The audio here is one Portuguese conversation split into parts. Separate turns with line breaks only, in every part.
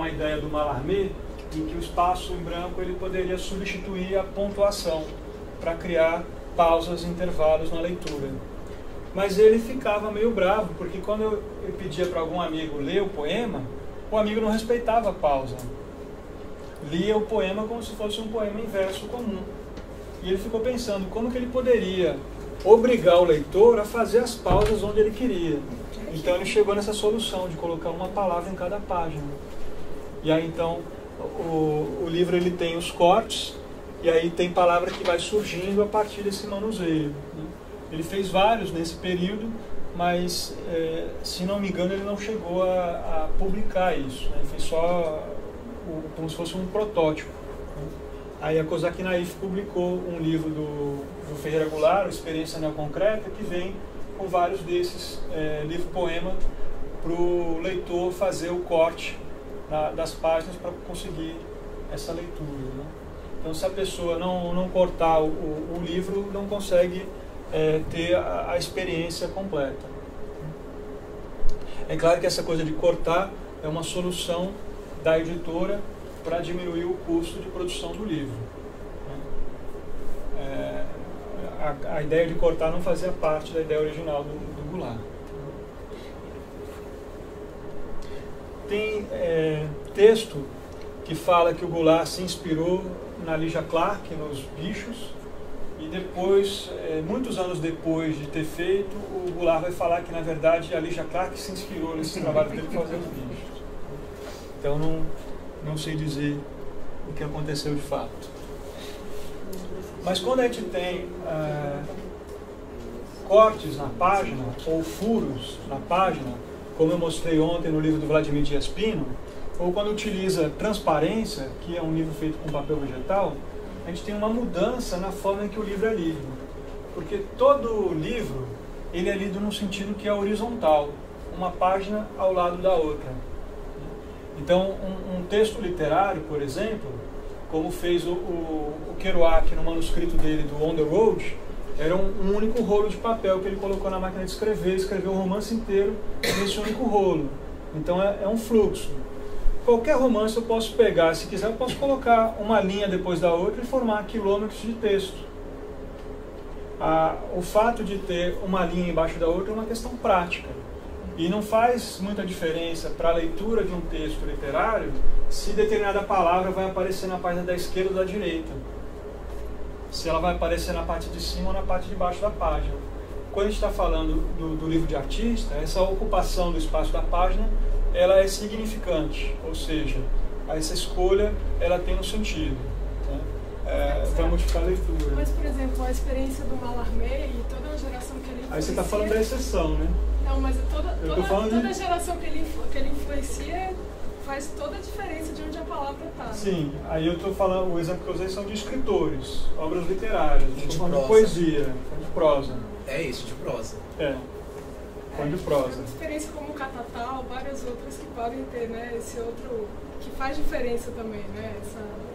uma ideia do Mallarmé, em que o espaço em branco ele poderia substituir a pontuação para criar pausas e intervalos na leitura. Mas ele ficava meio bravo, porque quando eu pedia para algum amigo ler o poema, o amigo não respeitava a pausa. Lia o poema como se fosse um poema em verso comum. E ele ficou pensando como que ele poderia obrigar o leitor a fazer as pausas onde ele queria. Então ele chegou nessa solução de colocar uma palavra em cada página. E aí então o livro ele tem os cortes, e aí tem palavra que vai surgindo a partir desse manuseio, né? Ele fez vários nesse período, mas se não me engano ele não chegou a publicar isso, né? Ele fez só como se fosse um protótipo, né? Aí a Kozak Naif publicou um livro do Ferreira Goulart, Experiência Neoconcreta, que vem com vários desses livro-poema para o leitor fazer o corte das páginas para conseguir essa leitura, né? Então, se a pessoa não cortar o livro, não consegue ter a experiência completa. É claro que essa coisa de cortar é uma solução da editora para diminuir o custo de produção do livro. A ideia de cortar não fazia parte da ideia original do Goulart. Tem texto que fala que o Goulart se inspirou na Lygia Clark, nos bichos, e depois, muitos anos depois de ter feito, o Goulart vai falar que, na verdade, a Lygia Clark se inspirou nesse trabalho dele fazer os bichos. Então, não sei dizer o que aconteceu de fato. Mas quando a gente tem cortes na página, ou furos na página, como eu mostrei ontem no livro do Vladimir Dias Pino, ou quando utiliza transparência, que é um livro feito com papel vegetal, a gente tem uma mudança na forma em que o livro é lido. Porque todo livro, ele é lido num sentido que é horizontal, uma página ao lado da outra. Então, um texto literário, por exemplo, como fez o Kerouac no manuscrito dele do On the Road, era um único rolo de papel que ele colocou na máquina de escrever, escreveu o romance inteiro nesse único rolo. Então é um fluxo. Qualquer romance eu posso pegar, se quiser eu posso colocar uma linha depois da outra e formar quilômetros de texto. O fato de ter uma linha embaixo da outra é uma questão prática. E não faz muita diferença para a leitura de um texto literário se determinada palavra vai aparecer na página da esquerda ou da direita. Se ela vai aparecer na parte de cima ou na parte de baixo da página. Quando a gente está falando do livro de artista, essa ocupação do espaço da página, ela é significante, ou seja, essa escolha ela tem um sentido, né? Vai modificar a leitura.
Mas, por exemplo, a experiência do Mallarmé e toda a geração que ele influencia...
Aí você está falando da exceção, né?
Não, mas toda a geração que ele influencia faz toda a diferença de onde a palavra está.
Sim, aí eu estou falando, o exemplo que eu usei são de escritores, obras literárias, de poesia, de prosa.
É isso, de prosa.
De prosa.
Experiência como o Catatal, várias outras que podem ter, né, esse outro, que faz diferença também, né?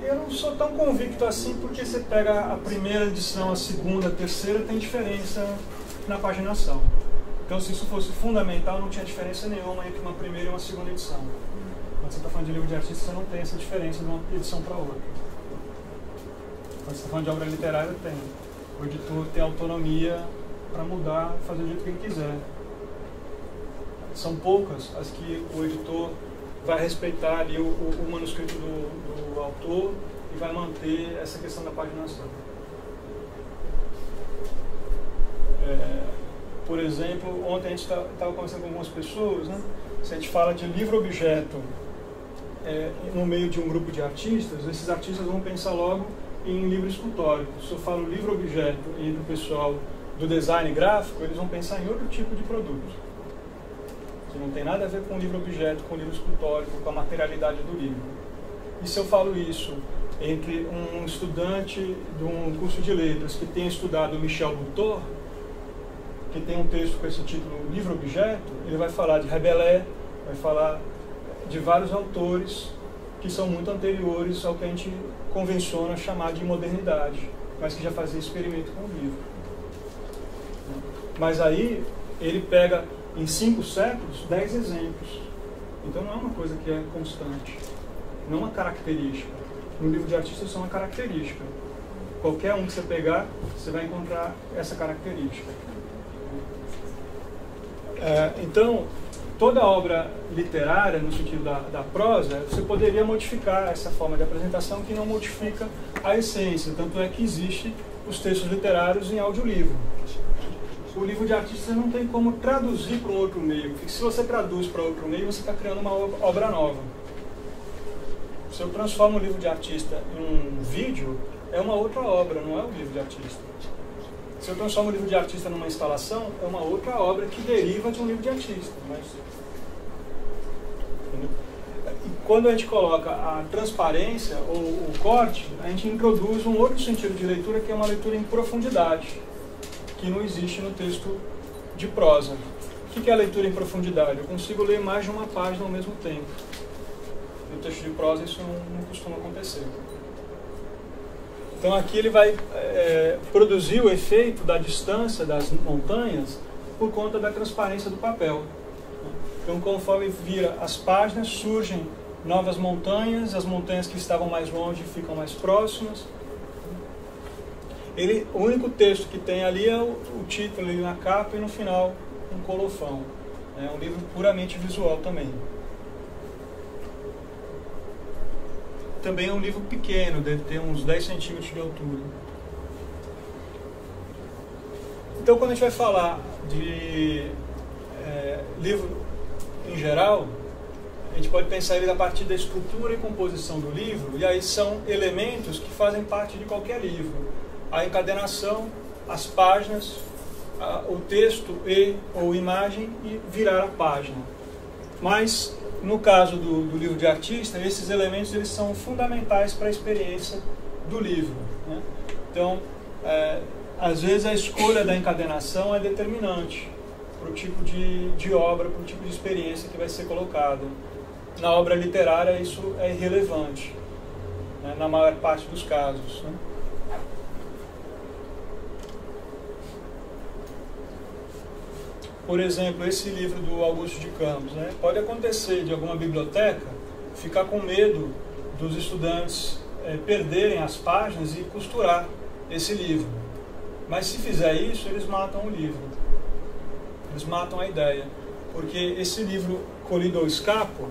Eu não sou tão convicto assim, porque você pega a primeira edição, a segunda, a terceira, tem diferença na paginação. Então, se isso fosse fundamental, não tinha diferença nenhuma entre uma primeira e uma segunda edição. Quando você está falando de livro de artista, você não tem essa diferença de uma edição para outra. Quando você está falando de obra literária, tem. O editor tem autonomia para mudar, fazer do jeito que ele quiser. São poucas as que o editor vai respeitar ali o manuscrito do autor e vai manter essa questão da paginação. Por exemplo, ontem a gente estava conversando com algumas pessoas, né? Se a gente fala de livro-objeto no meio de um grupo de artistas, esses artistas vão pensar logo em livro escultórico. Se eu falo livro-objeto e do pessoal do design gráfico, eles vão pensar em outro tipo de produto. Que não tem nada a ver com livro-objeto, com livro escultórico, com a materialidade do livro. E se eu falo isso entre um estudante de um curso de letras que tenha estudado Michel Butor, que tem um texto com esse título Livro-Objeto, ele vai falar de Rabelais, vai falar de vários autores que são muito anteriores ao que a gente convenciona chamar de modernidade, mas que já fazia experimento com o livro. Mas aí ele pega em 5 séculos 10 exemplos. Então não é uma coisa que é constante. não uma característica. No livro de artista isso é uma característica. Qualquer um que você pegar, você vai encontrar essa característica. Então, toda obra literária, no sentido da prosa, você poderia modificar essa forma de apresentação que não modifica a essência. Tanto é que existem os textos literários em audiolivro. O livro de artista não tem como traduzir para um outro meio, porque se você traduz para outro meio, você está criando uma obra nova. Se eu transformo o livro de artista em um vídeo, é uma outra obra, não é um livro de artista. Se eu transformo o livro de artista numa instalação, é uma outra obra que deriva de um livro de artista. Mas... E quando a gente coloca a transparência ou o corte, a gente introduz um outro sentido de leitura, que é uma leitura em profundidade, que não existe no texto de prosa. O que é a leitura em profundidade? Eu consigo ler mais de uma página ao mesmo tempo. No texto de prosa isso não costuma acontecer. Então aqui ele vai produzir o efeito da distância das montanhas por conta da transparência do papel. Então conforme vira as páginas, surgem novas montanhas, as montanhas que estavam mais longe ficam mais próximas. O único texto que tem ali é o título ali na capa e no final um colofão. É um livro puramente visual também. Também é um livro pequeno, deve ter uns 10 centímetros de altura. Então, quando a gente vai falar de livro em geral, a gente pode pensar ele a partir da estrutura e composição do livro, e aí são elementos que fazem parte de qualquer livro. A encadenação, as páginas, o texto ou imagem e virar a página. Mas no caso do livro de artista, esses elementos eles são fundamentais para a experiência do livro, né? Então, às vezes a escolha da encadenação é determinante para o tipo de obra, para o tipo de experiência que vai ser colocada. Na obra literária isso é irrelevante, né, na maior parte dos casos, né? Por exemplo, esse livro do Augusto de Campos, né? Pode acontecer de alguma biblioteca ficar com medo dos estudantes perderem as páginas e costurar esse livro. Mas se fizer isso, eles matam o livro. Eles matam a ideia. Porque esse livro, Colido ao Escapo,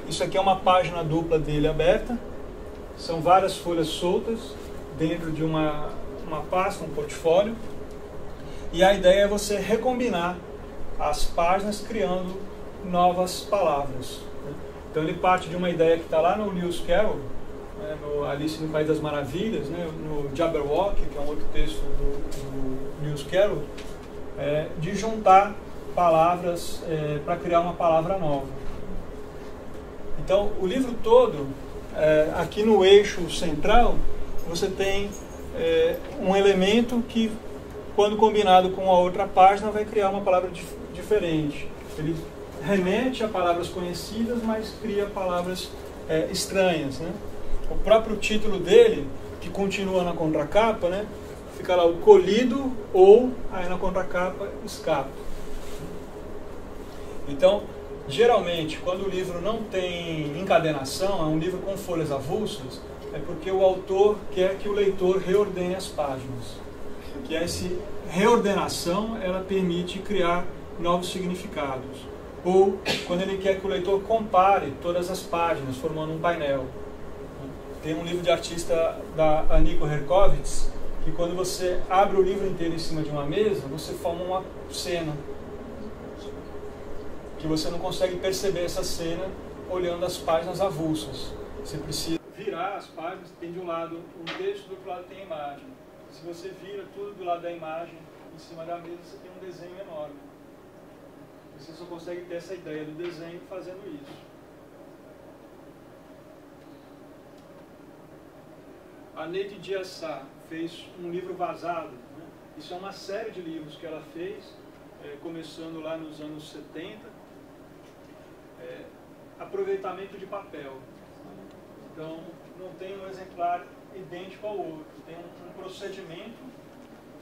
isso aqui é uma página dupla dele aberta, são várias folhas soltas dentro de uma pasta, um portfólio. E a ideia é você recombinar as páginas criando novas palavras. Então ele parte de uma ideia que está lá no Lewis Carroll, né, no Alice no País das Maravilhas, né, no Jabberwock, que é um outro texto do Lewis Carroll, de juntar palavras para criar uma palavra nova. Então o livro todo, aqui no eixo central, você tem um elemento que, quando combinado com a outra página, vai criar uma palavra diferente. Ele remete a palavras conhecidas, mas cria palavras estranhas, né? O próprio título dele, que continua na contracapa, né? Fica lá o colido ou, aí na contracapa, escapo. Então, geralmente, quando o livro não tem encadenação, é um livro com folhas avulsas, é porque o autor quer que o leitor reordene as páginas. Que essa reordenação ela permite criar novos significados. Ou quando ele quer que o leitor compare todas as páginas, formando um painel. Tem um livro de artista da Aniko Herkovitz, que quando você abre o livro inteiro em cima de uma mesa, você forma uma cena. Que você não consegue perceber essa cena olhando as páginas avulsas. Você precisa virar as páginas, tem de um lado um texto, do outro lado tem a imagem. Se você vira tudo do lado da imagem, em cima da mesa, você tem um desenho enorme. Você só consegue ter essa ideia do desenho fazendo isso. A Neide Diassá fez um livro vazado, né? Isso é uma série de livros que ela fez, começando lá nos anos 70. Aproveitamento de papel. Então, não tem um exemplar idêntico ao outro. Tem um procedimento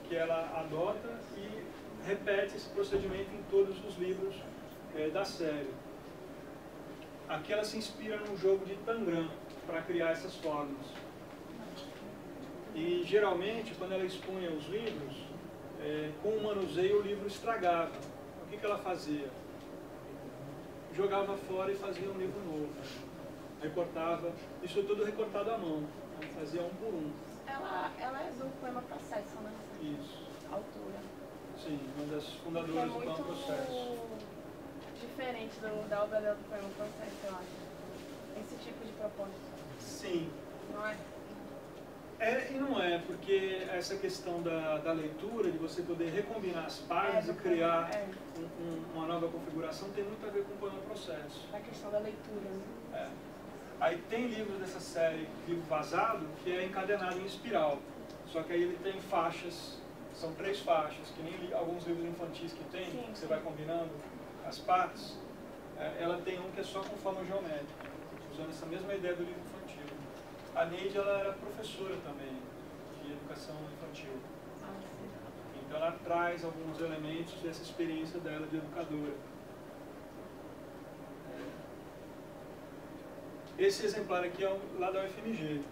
que ela adota e repete esse procedimento em todos os livros da série. Aqui ela se inspira num jogo de Tangram para criar essas formas. E geralmente, quando ela expunha os livros, com o manuseio o livro estragava. O que ela fazia? Jogava fora e fazia um livro novo. Recortava, isso tudo recortado à mão, né? Fazia um por um.
Ela é do Poema Processo, né?
Isso.
Autora.
Sim, uma das fundadoras do Poema Processo.
Diferente da obra dela do Poema Processo, eu acho. Esse tipo de proposta.
Sim.
Não é?
É e não é, porque essa questão da leitura, de você poder recombinar as páginas e criar uma nova configuração, tem muito a ver com o Poema Processo.
A questão da leitura, né?
Aí tem livros dessa série, livro vazado, que é encadenado em espiral. Só que aí ele tem faixas, são 3 faixas, que nem alguns livros infantis que tem,
sim,
que você vai combinando as partes. Ela tem um que é só com forma geométrica, usando essa mesma ideia do livro infantil. A Neide, ela era professora também de educação infantil. Então ela traz alguns elementos dessa experiência dela de educadora. Esse exemplar aqui é lá da UFMG.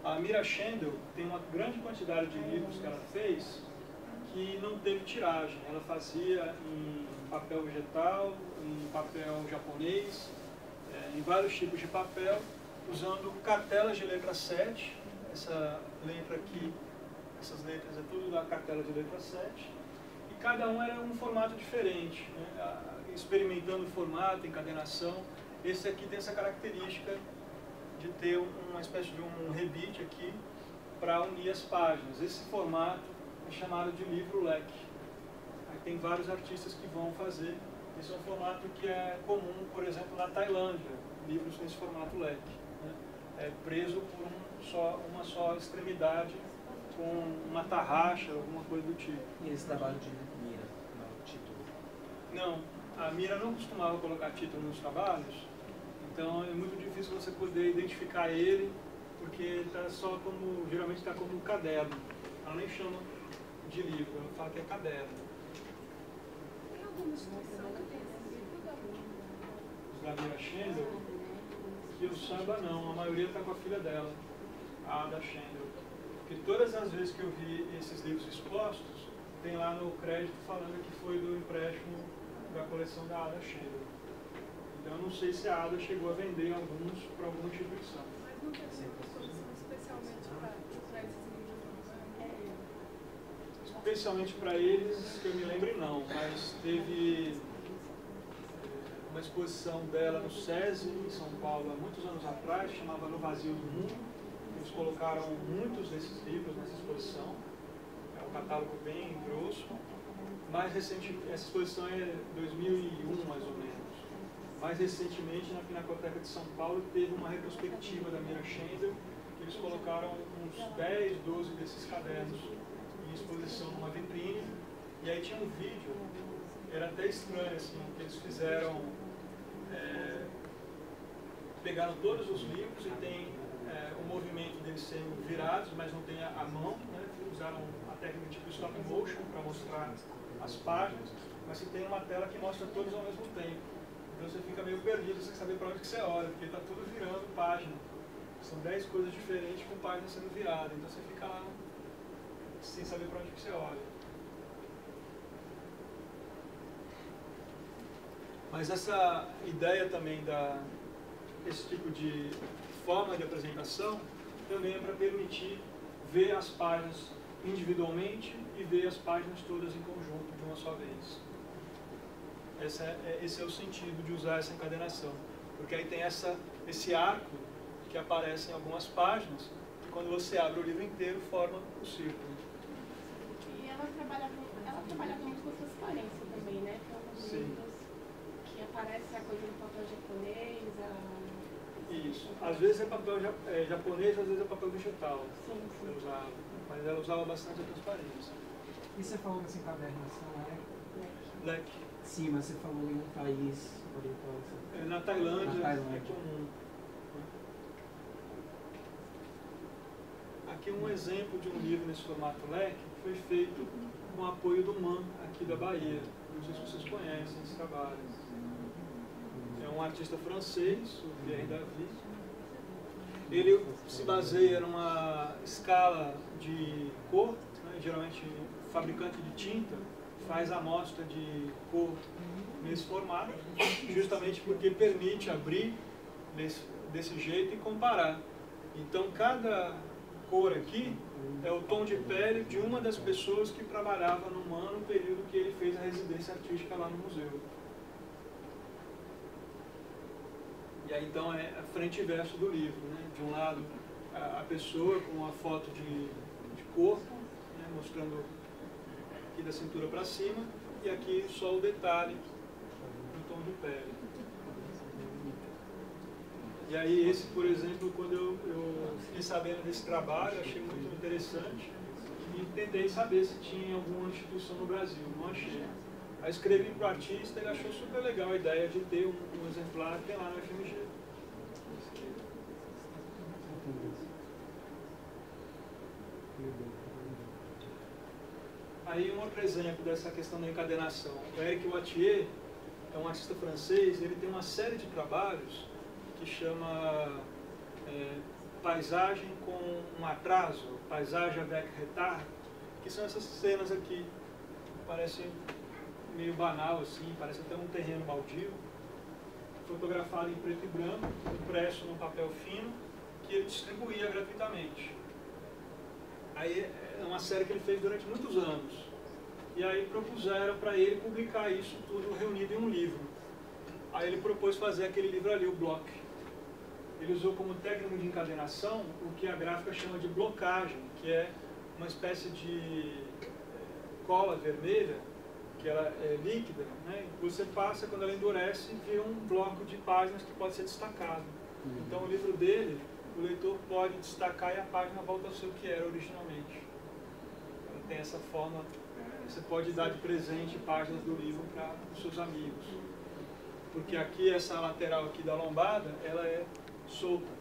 A Mira Schendel tem uma grande quantidade de livros que ela fez que não teve tiragem. Ela fazia em papel vegetal, em papel japonês, em vários tipos de papel, usando cartelas de letra 7. Essa letra aqui, essas letras é tudo da cartela de letra 7. E cada um era um formato diferente, né? Experimentando o formato, encadenação. Esse aqui tem essa característica de ter uma espécie de um rebite aqui para unir as páginas. Esse formato é chamado de livro leque. Aí tem vários artistas que vão fazer. Esse é um formato que é comum, por exemplo, na Tailândia, livros nesse formato leque, né? É preso por uma só extremidade, com uma tarraxa, alguma coisa do tipo.
E esse trabalho de Mira, no título?
Não, a Mira não costumava colocar título nos trabalhos, então é muito difícil você poder identificar ele, porque tá só como, geralmente está como um caderno. Ela nem chama de livro, ela fala que é caderno.
Tem alguma instituição que tem esse livro da
Os da Mira Schendel, que o samba não, a maioria está com a filha dela, a Ada Schendel. Porque todas as vezes que eu vi esses livros expostos, tem lá no crédito falando que foi do empréstimo da coleção da Ada Schendel. Então eu não sei se a Ada chegou a vender alguns para alguma instituição.
Mas não teve uma exposição especialmente para esses livros, não?
Especialmente para eles, que eu me lembre não, mas teve uma exposição dela no SESI, em São Paulo, há muitos anos atrás, chamava No Vazio do Mundo. Eles colocaram muitos desses livros nessa exposição, é um catálogo bem grosso. Mais recente, essa exposição é 2001, mais ou menos. Mais recentemente, na Pinacoteca de São Paulo, teve uma retrospectiva da Mira Schendel, que eles colocaram uns 10, 12 desses cadernos em exposição numa vitrine, e aí tinha um vídeo, era até estranho, assim, que eles fizeram, pegaram todos os livros e tem o movimento deles sendo virados, mas não tem a mão, né? Usaram a técnica tipo stop motion para mostrar as páginas, mas você tem uma tela que mostra todos ao mesmo tempo. Então você fica meio perdido sem saber para onde que você olha, porque está tudo virando página. São 10 coisas diferentes com páginas sendo viradas, então você fica lá sem saber para onde que você olha. Mas essa ideia também esse tipo de forma de apresentação também é para permitir ver as páginas individualmente e ver as páginas todas em conjunto de uma só vez. Esse é o sentido de usar essa encadenação, porque aí tem esse arco que aparece em algumas páginas, e quando você abre o livro inteiro forma o círculo.
E ela trabalha muito com transparência também, né? Tem alguns livros que aparece a coisa do papel japonês,
Isso. Às vezes é papel japonês, às vezes é papel vegetal.
Sim.
Usava. Mas ela usava bastante a transparência.
E você falou dessa encadernação,
Leque.
Sim, mas você falou em um país oriental.
Na Tailândia.
É
comum. Aqui um exemplo de um livro nesse formato leque foi feito com o apoio do MAN aqui da Bahia. Não sei se vocês conhecem esse trabalho. É um artista francês, o Pierre David. Ele se baseia numa escala de cor, né? Geralmente fabricante de tinta faz a amostra de cor nesse formato, justamente porque permite abrir desse jeito e comparar. Então cada cor aqui é o tom de pele de uma das pessoas que trabalhava no MAN no período que ele fez a residência artística lá no museu. E aí então é a frente e verso do livro, né? De um lado a pessoa com uma foto de corpo, né? Mostrando aqui da cintura para cima, e aqui só o detalhe no tom de pele. E aí esse, por exemplo, quando eu fiquei sabendo desse trabalho, achei muito interessante e tentei saber se tinha alguma instituição no Brasil, não achei. Aí escrevi para o artista, ele achou super legal a ideia de ter um exemplar que tem lá no FMG. Aí um outro exemplo dessa questão da encadenação. O Eric Wattier é um artista francês, ele tem uma série de trabalhos que chama Paisagem com um atraso, Paisagem avec retard, que são essas cenas aqui. Parece meio banal assim, parece até um terreno baldio, fotografado em preto e branco, impresso num papel fino, que ele distribuía gratuitamente. Aí é uma série que ele fez durante muitos anos. E aí propuseram para ele publicar isso tudo reunido em um livro. Aí ele propôs fazer aquele livro ali, o block. Ele usou como técnica de encadenação o que a gráfica chama de blocagem, que é uma espécie de cola vermelha, que ela é líquida, né? Você passa, quando ela endurece, vira um bloco de páginas que pode ser destacado. Então o livro dele, o leitor pode destacar e a página volta a ser o que era originalmente. Ela tem essa forma, você pode dar de presente páginas do livro para os seus amigos. Porque aqui, essa lateral aqui da lombada, ela é solta.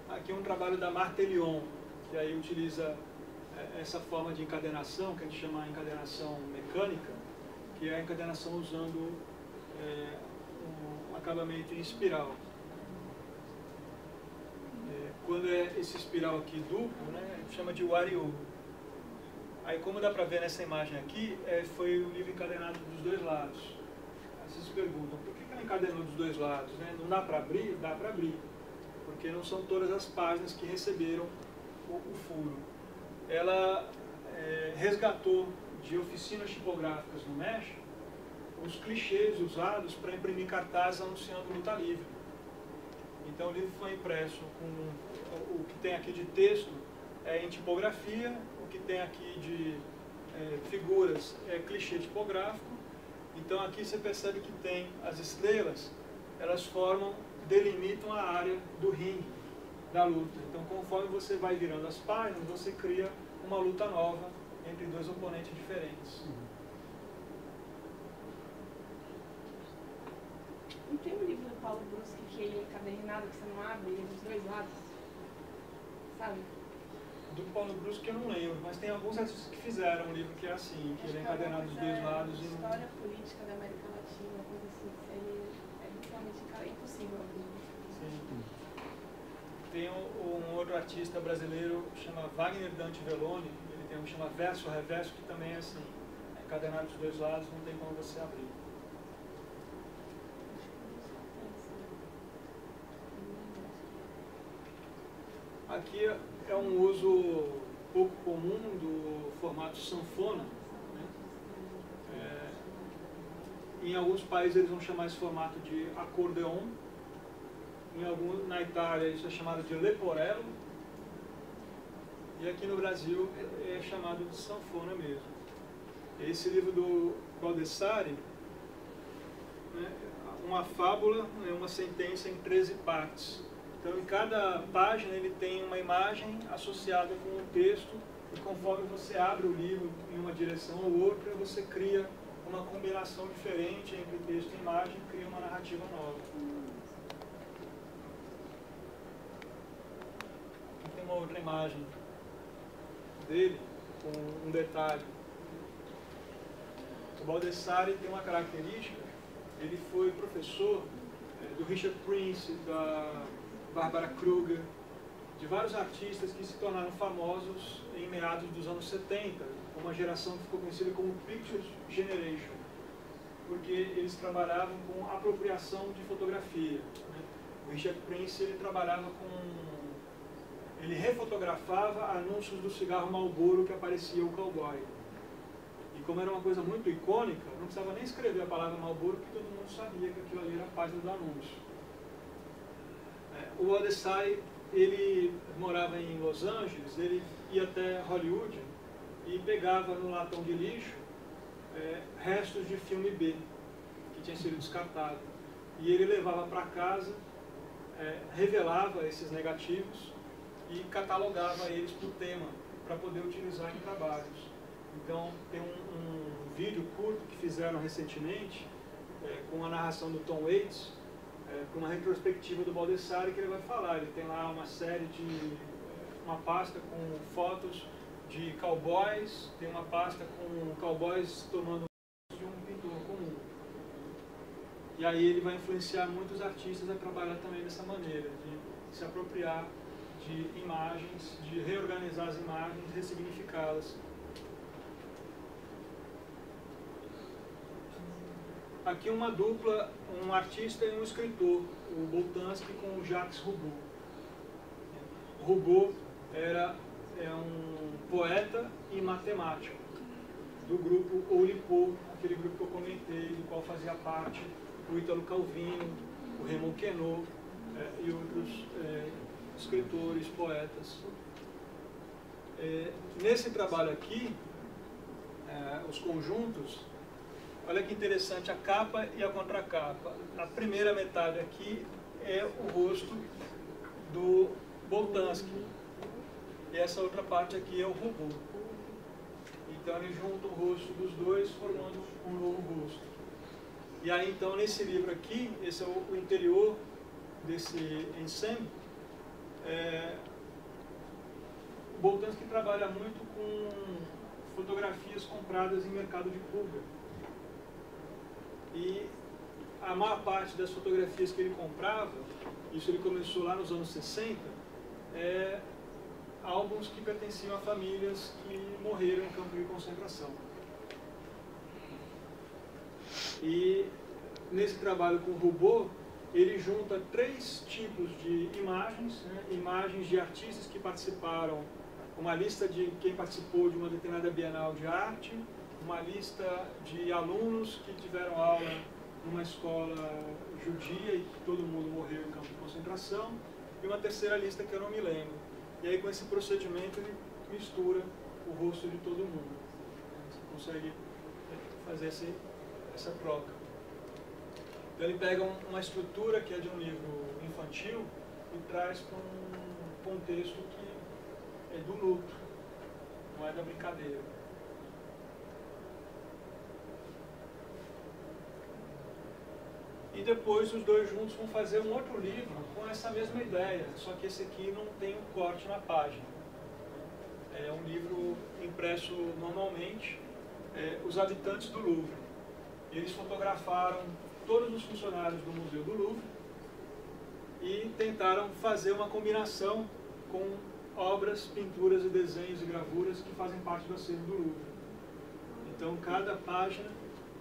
Aqui é um trabalho da Martelion, que aí utiliza essa forma de encadenação, que a gente chama de encadenação mecânica, que é a encadenação usando um acabamento em espiral. Quando é esse espiral aqui duplo, né, a gente chama de Wariou. Aí, como dá para ver nessa imagem aqui, foi o livro encadenado dos dois lados. Aí vocês se perguntam, por que ela encadenou dos dois lados? Né? Não dá para abrir? Dá para abrir. Porque não são todas as páginas que receberam o furo. Ela resgatou de oficinas tipográficas no México os clichês usados para imprimir cartazes anunciando luta livre. Então o livro foi impresso com o que tem aqui de texto em tipografia, o que tem aqui de figuras é clichê tipográfico. Então aqui você percebe que tem as estrelas, elas delimitam a área do ringue da luta. Então conforme você vai virando as páginas, você cria uma luta nova entre dois oponentes diferentes.
Não tem um livro do Paulo Bruschi que ele é encadernado, que você não abre, ele é dos dois lados? Sabe?
Do Paulo Bruschi eu não lembro, mas tem alguns artistas que fizeram um livro que é assim, que ele é encadernado dos dois lados.
História política da América Latina, coisa assim, isso aí realmente impossível abrir.
Sim. Tem um outro artista brasileiro que chama Wagner Dante Velloni, ele tem um que chama Verso Reverso, que também é assim, encadernado dos dois lados, não tem como você abrir. Aqui é um uso pouco comum do formato sanfona. Né? Em alguns países eles vão chamar esse formato de acordeon. Na Itália isso é chamado de leporello. E aqui no Brasil é chamado de sanfona mesmo. Esse livro do Baldessari, né, uma fábula, uma sentença em 13 partes. Então, em cada página ele tem uma imagem associada com um texto, e conforme você abre o livro em uma direção ou outra, você cria uma combinação diferente entre texto e imagem e cria uma narrativa nova. Aqui tem uma outra imagem dele, com um detalhe. O Baldessari tem uma característica, ele foi professor do Richard Prince, da Barbara Kruger, de vários artistas que se tornaram famosos em meados dos anos 70, uma geração que ficou conhecida como Picture Generation, porque eles trabalhavam com apropriação de fotografia. O Richard Prince, ele refotografava anúncios do cigarro Marlboro que aparecia o cowboy. E como era uma coisa muito icônica, não precisava nem escrever a palavra Marlboro, porque todo mundo sabia que aquilo ali era a página do anúncio. O Baldessari, ele morava em Los Angeles, ele ia até Hollywood e pegava no latão de lixo restos de filme B, que tinha sido descartado. E ele levava para casa, revelava esses negativos e catalogava eles por tema, para poder utilizar em trabalhos. Então, tem um vídeo curto que fizeram recentemente, com a narração do Tom Waits, com uma retrospectiva do Baldessari, que ele vai falar. Ele tem lá uma pasta com fotos de cowboys, tem uma pasta com cowboys tomando de um pintor comum. E aí ele vai influenciar muitos artistas a trabalhar também dessa maneira, de se apropriar de imagens, de reorganizar as imagens, ressignificá-las. Aqui uma dupla, um artista e um escritor, o Boltanski com o Jacques Roubaud. O Roubaud é um poeta e matemático do grupo Oulipo, aquele grupo que eu comentei, do qual fazia parte o Ítalo Calvino, o Raymond Queneau e outros escritores, poetas. Nesse trabalho aqui, os conjuntos, olha que interessante, a capa e a contracapa. A primeira metade aqui é o rosto do Boltanski. E essa outra parte aqui é o Roubaud. Então ele junta o rosto dos dois, formando um novo rosto. E aí então nesse livro aqui, esse é o interior desse ensemble, o Boltanski trabalha muito com fotografias compradas em mercado de Cuba. E a maior parte das fotografias que ele comprava, isso ele começou lá nos anos 60, álbuns que pertenciam a famílias que morreram em campo de concentração. E nesse trabalho com o Roubaud, ele junta 3 tipos de imagens, imagens de artistas que participaram, uma lista de quem participou de uma determinada Bienal de Arte, uma lista de alunos que tiveram aula numa escola judia e que todo mundo morreu em campo de concentração, e uma terceira lista que eu não me lembro. E aí com esse procedimento ele mistura o rosto de todo mundo. Você consegue fazer essa troca. Então ele pega uma estrutura que é de um livro infantil e traz para um contexto que é do luto, não é da brincadeira. E depois os dois juntos vão fazer um outro livro com essa mesma ideia, só que esse aqui não tem um corte na página. É um livro impresso manualmente, os habitantes do Louvre. Eles fotografaram todos os funcionários do Museu do Louvre e tentaram fazer uma combinação com obras, pinturas e desenhos e gravuras que fazem parte do acervo do Louvre. Então cada página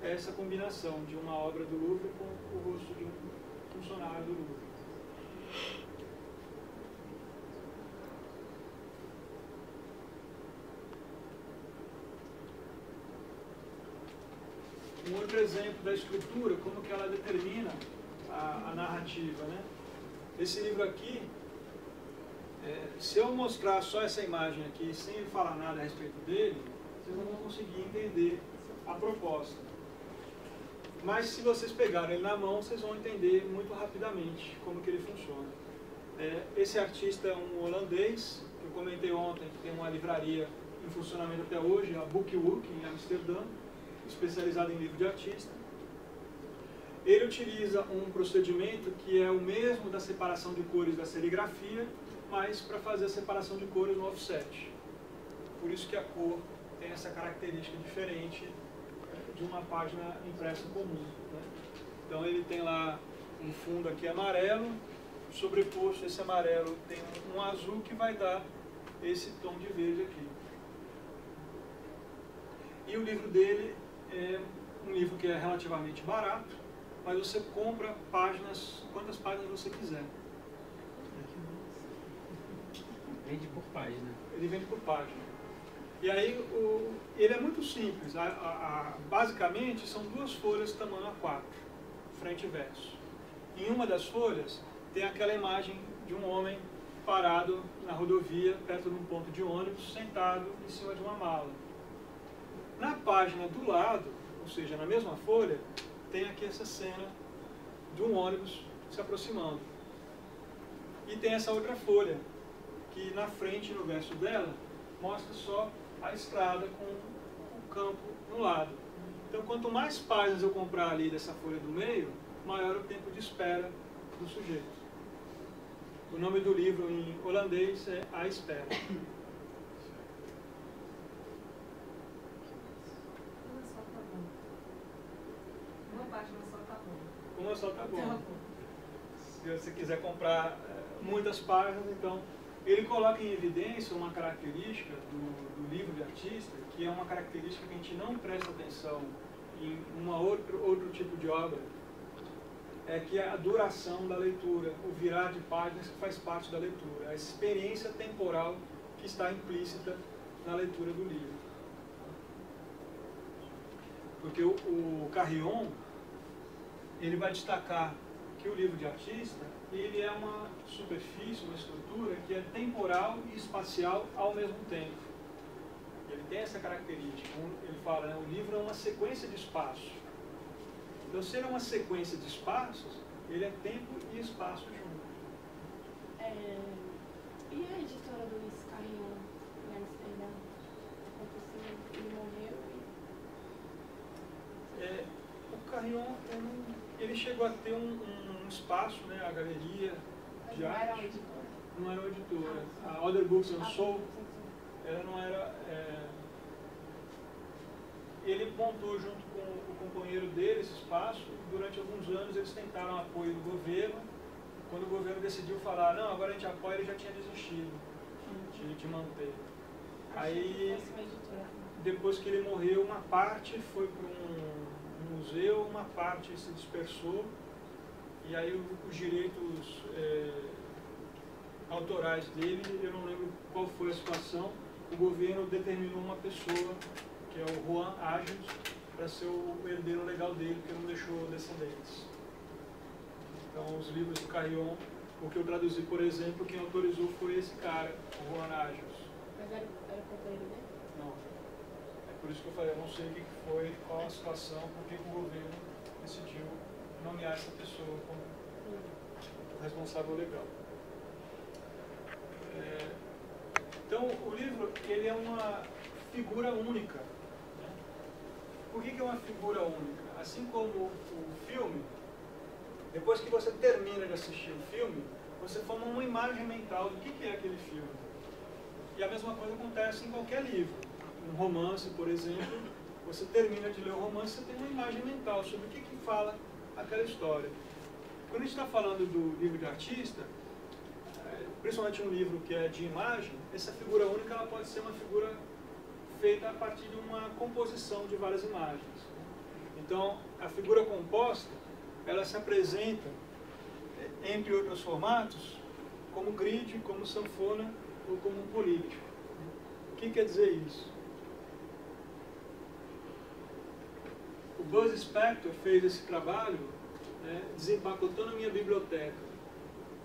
é essa combinação de uma obra do Louvre com o rosto de um funcionário do Louvre. Um outro exemplo da escritura, como que ela determina a narrativa, né? Esse livro aqui, se eu mostrar só essa imagem aqui, sem falar nada a respeito dele, vocês não vão conseguir entender a proposta. Mas se vocês pegarem ele na mão, vocês vão entender muito rapidamente como que ele funciona. Esse artista é um holandês, que eu comentei ontem, que tem uma livraria em funcionamento até hoje, a Boekhoek, em Amsterdã, especializado em livro de artista. Ele utiliza um procedimento que é o mesmo da separação de cores da serigrafia, mas para fazer a separação de cores no offset. Por isso que a cor tem essa característica diferente de uma página impressa comum, né? Então ele tem lá um fundo aqui amarelo, sobreposto esse amarelo tem um azul que vai dar esse tom de verde aqui. E o livro dele é um livro que é relativamente barato, mas você compra páginas, quantas páginas você quiser.
Vende por página.
Ele vende por página. E aí ele é muito simples. Basicamente são duas folhas tamanho A4, frente e verso. Em uma das folhas tem aquela imagem de um homem parado na rodovia, perto de um ponto de ônibus, sentado em cima de uma mala. Na página do lado, ou seja, na mesma folha, tem aqui essa cena de um ônibus se aproximando. E tem essa outra folha, que na frente, no verso dela, mostra só a estrada com o campo no lado. Então, quanto mais páginas eu comprar ali dessa folha do meio, maior o tempo de espera do sujeito. O nome do livro em holandês é A Espera.
Uma página só tá bom.
Uma só tá bom. Se você quiser comprar muitas páginas, então... Ele coloca em evidência uma característica do livro de artista, que é uma característica que a gente não presta atenção em outro tipo de obra, é que é a duração da leitura, o virar de páginas que faz parte da leitura, a experiência temporal que está implícita na leitura do livro. Porque o Carrion, ele vai destacar que o livro de artista, ele é uma superfície, uma estrutura que é temporal e espacial ao mesmo tempo. Ele tem essa característica. Ele fala, né, o livro é uma sequência de espaço. Então, se ele é uma sequência de espaços, ele é tempo e espaço junto.
E a editora do Luiz Carrion, em Amsterdã? Aconteceu, ele morreu
O Carrion, ele chegou a ter um espaço, né, a galeria de arte.
Não era uma editora?
Não era uma editora. A Other Books and Soul, ela não era... Ele montou junto com o companheiro dele esse espaço. Durante alguns anos eles tentaram apoio do governo. Quando o governo decidiu falar, não, agora a gente apoia, ele já tinha desistido de manter. Aí, depois que ele morreu, uma parte foi para um museu, uma parte se dispersou. E aí os direitos autorais dele, eu não lembro qual foi a situação, o governo determinou uma pessoa, que é o Juan Ágios, para ser o herdeiro legal dele, porque não deixou descendentes. Então os livros do Carrion, o que eu traduzi, por exemplo, quem autorizou foi esse cara, o Juan Ágios.
Mas era o companheiro dele?
Não. É por isso que eu falei, eu não sei o que foi, qual a situação, por que o governo decidiu nomear essa pessoa como responsável legal. Então, o livro, ele é uma figura única. Né? Por que é uma figura única? Assim como o filme, depois que você termina de assistir o filme, você forma uma imagem mental do que é aquele filme. E a mesma coisa acontece em qualquer livro. Um romance, por exemplo, você termina de ler o romance, você tem uma imagem mental sobre o que fala aquela história. Quando a gente está falando do livro de artista, principalmente um livro que é de imagem, essa figura única ela pode ser uma figura feita a partir de uma composição de várias imagens. Então, a figura composta, ela se apresenta, entre outros formatos, como grid, como sanfona ou como um políptico. O que quer dizer isso? O Buzz Spector fez esse trabalho, né, desempacotando a minha biblioteca.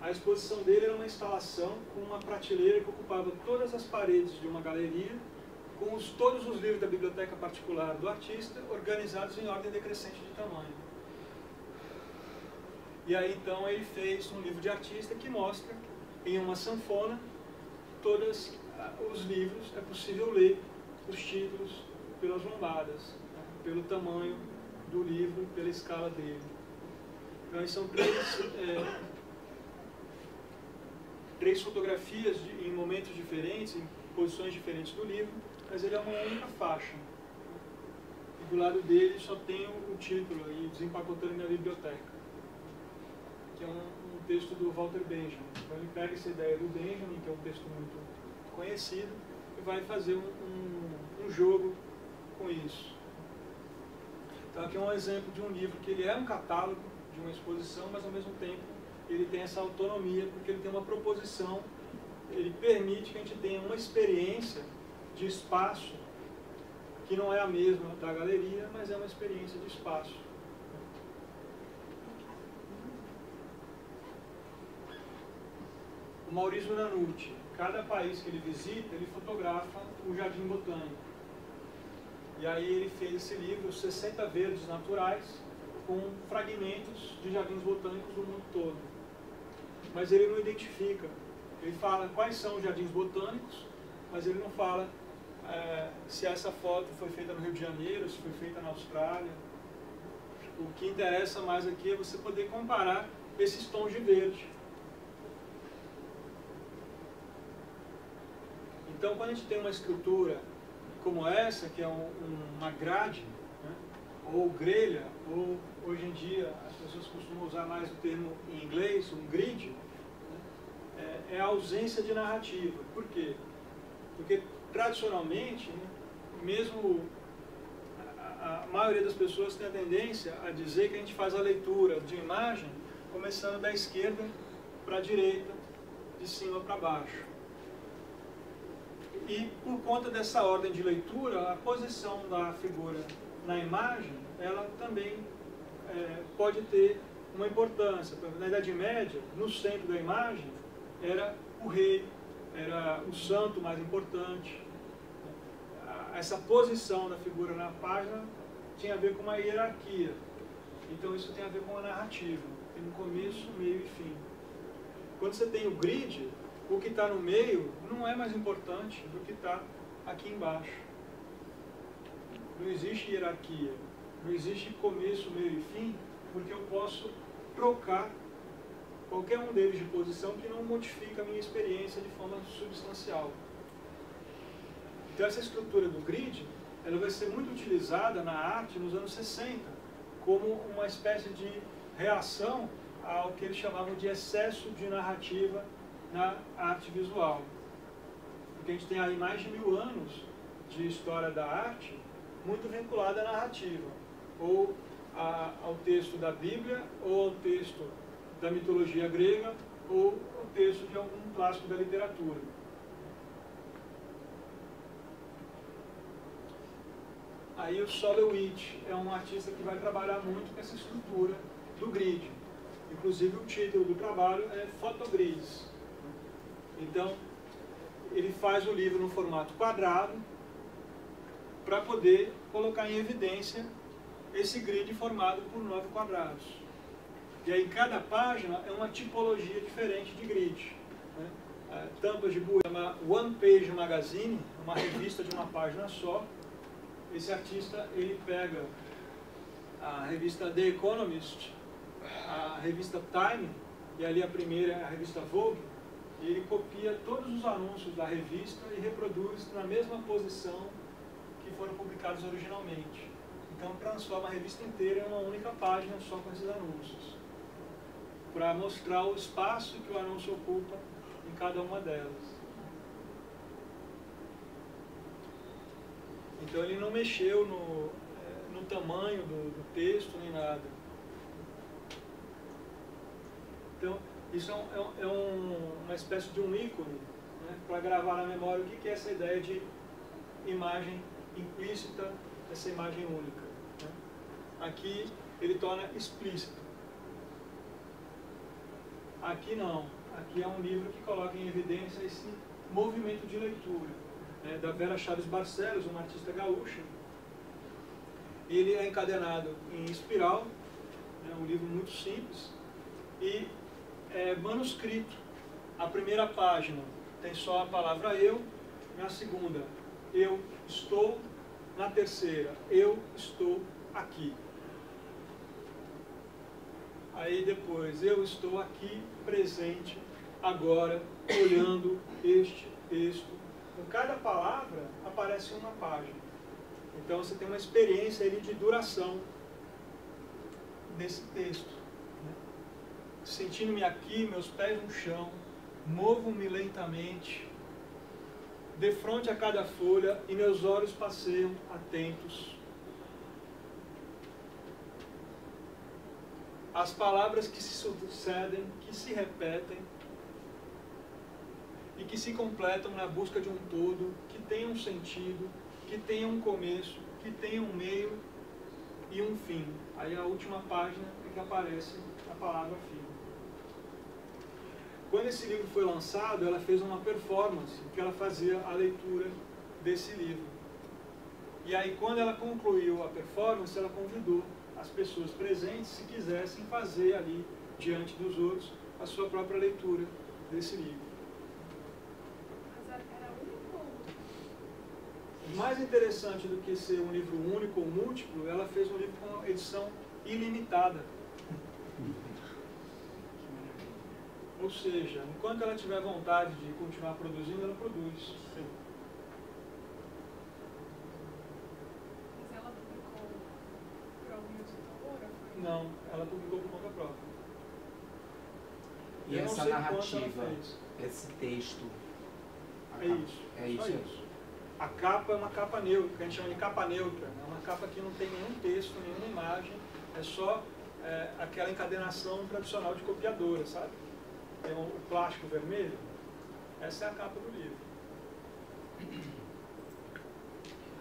A exposição dele era uma instalação com uma prateleira que ocupava todas as paredes de uma galeria, com todos os livros da biblioteca particular do artista, organizados em ordem decrescente de tamanho. E aí então ele fez um livro de artista que mostra, em uma sanfona, todos os livros, é possível ler os títulos pelas lombadas, né, pelo tamanho do livro, pela escala dele. Então são três 3 fotografias em momentos diferentes, em posições diferentes do livro, mas ele é uma única faixa. E do lado dele só tem o título, aí, Desempacotando Minha Biblioteca, que é um texto do Walter Benjamin. Então ele pega essa ideia do Benjamin, que é um texto muito conhecido, e vai fazer um jogo com isso. Então aqui é um exemplo de um livro que ele é um catálogo de uma exposição, mas ao mesmo tempo ele tem essa autonomia, porque ele tem uma proposição, ele permite que a gente tenha uma experiência de espaço que não é a mesma da galeria, mas é uma experiência de espaço. O Maurizio Nanucci, cada país que ele visita, ele fotografa o Jardim Botânico. E aí ele fez esse livro, 60 Verdes Naturais, com fragmentos de jardins botânicos do mundo todo. Mas ele não identifica. Ele fala quais são os jardins botânicos, mas ele não fala se essa foto foi feita no Rio de Janeiro, se foi feita na Austrália. O que interessa mais aqui é você poder comparar esses tons de verde. Então, quando a gente tem uma escultura como essa, que é uma grade, né, ou grelha, ou hoje em dia as pessoas costumam usar mais o termo em inglês, um grid, né, é a ausência de narrativa. Por quê? Porque tradicionalmente, né, mesmo a maioria das pessoas tem a tendência a dizer que a gente faz a leitura de imagem começando da esquerda para a direita, de cima para baixo. E por conta dessa ordem de leitura, a posição da figura na imagem, ela também pode ter uma importância. Na Idade Média, no centro da imagem, era o rei, era o santo mais importante. Essa posição da figura na página tinha a ver com uma hierarquia. Então isso tem a ver com a narrativa. Tem um começo, meio e fim. Quando você tem o grid, o que está no meio não é mais importante do que está aqui embaixo. Não existe hierarquia, não existe começo, meio e fim, porque eu posso trocar qualquer um deles de posição que não modifica a minha experiência de forma substancial. Então essa estrutura do grid, ela vai ser muito utilizada na arte nos anos 60, como uma espécie de reação ao que eles chamavam de excesso de narrativa na arte visual. Porque a gente tem aí mais de 1000 anos de história da arte muito vinculada à narrativa, ou ao texto da Bíblia, ou ao texto da mitologia grega, ou ao texto de algum clássico da literatura. Aí o Solowitz é um artista que vai trabalhar muito com essa estrutura do grid. Inclusive o título do trabalho é Photogrids. Então, ele faz o livro no formato quadrado para poder colocar em evidência esse grid formado por 9 quadrados. E aí cada página é uma tipologia diferente de grid. Né? Tampas de bueiro, uma One Page Magazine, uma revista de uma página só. Esse artista, ele pega a revista The Economist, a revista Time, e ali a primeira é a revista Vogue, e ele copia todos os anúncios da revista e reproduz na mesma posição que foram publicados originalmente. Então transforma a revista inteira em uma única página só com esses anúncios, para mostrar o espaço que o anúncio ocupa em cada uma delas. Então ele não mexeu no tamanho do texto nem nada. Então isso é uma espécie de um ícone, né, para gravar na memória o que é essa ideia de imagem implícita, essa imagem única. Né? Aqui ele torna explícito. Aqui não. Aqui é um livro que coloca em evidência esse movimento de leitura, né, da Vera Chaves Barcelos, uma artista gaúcha. Ele é encadenado em espiral, é um livro muito simples, e é manuscrito. A primeira página tem só a palavra eu, na segunda, eu estou, na terceira, eu estou aqui. Aí depois, eu estou aqui presente agora, olhando este texto. Com cada palavra aparece uma página. Então você tem uma experiência ali de duração desse texto. Né? Sentindo-me aqui, meus pés no chão, movo-me lentamente, defronte a cada folha, e meus olhos passeiam atentos. As palavras que se sucedem, que se repetem e que se completam na busca de um todo, que tenha um sentido, que tenha um começo, que tenha um meio e um fim. Aí a última página é que aparece a palavra fim. Quando esse livro foi lançado, ela fez uma performance, que ela fazia a leitura desse livro. E aí, quando ela concluiu a performance, ela convidou as pessoas presentes, se quisessem, fazer ali, diante dos outros, a sua própria leitura desse livro.
Mas era único?
Mais interessante do que ser um livro único ou múltiplo, ela fez um livro com edição ilimitada. Ou seja, enquanto ela tiver vontade de continuar produzindo, ela produz. Sim.
Mas ela publicou para alguma editora?
Não, ela publicou por conta própria.
E
eu
essa narrativa, esse texto...
É isso.
É isso.
A capa é uma capa neutra, que a gente chama de capa neutra. É uma capa que não tem nenhum texto, nenhuma imagem, é só aquela encadenação tradicional de copiadora, sabe? Tem o plástico vermelho. Essa é a capa do livro.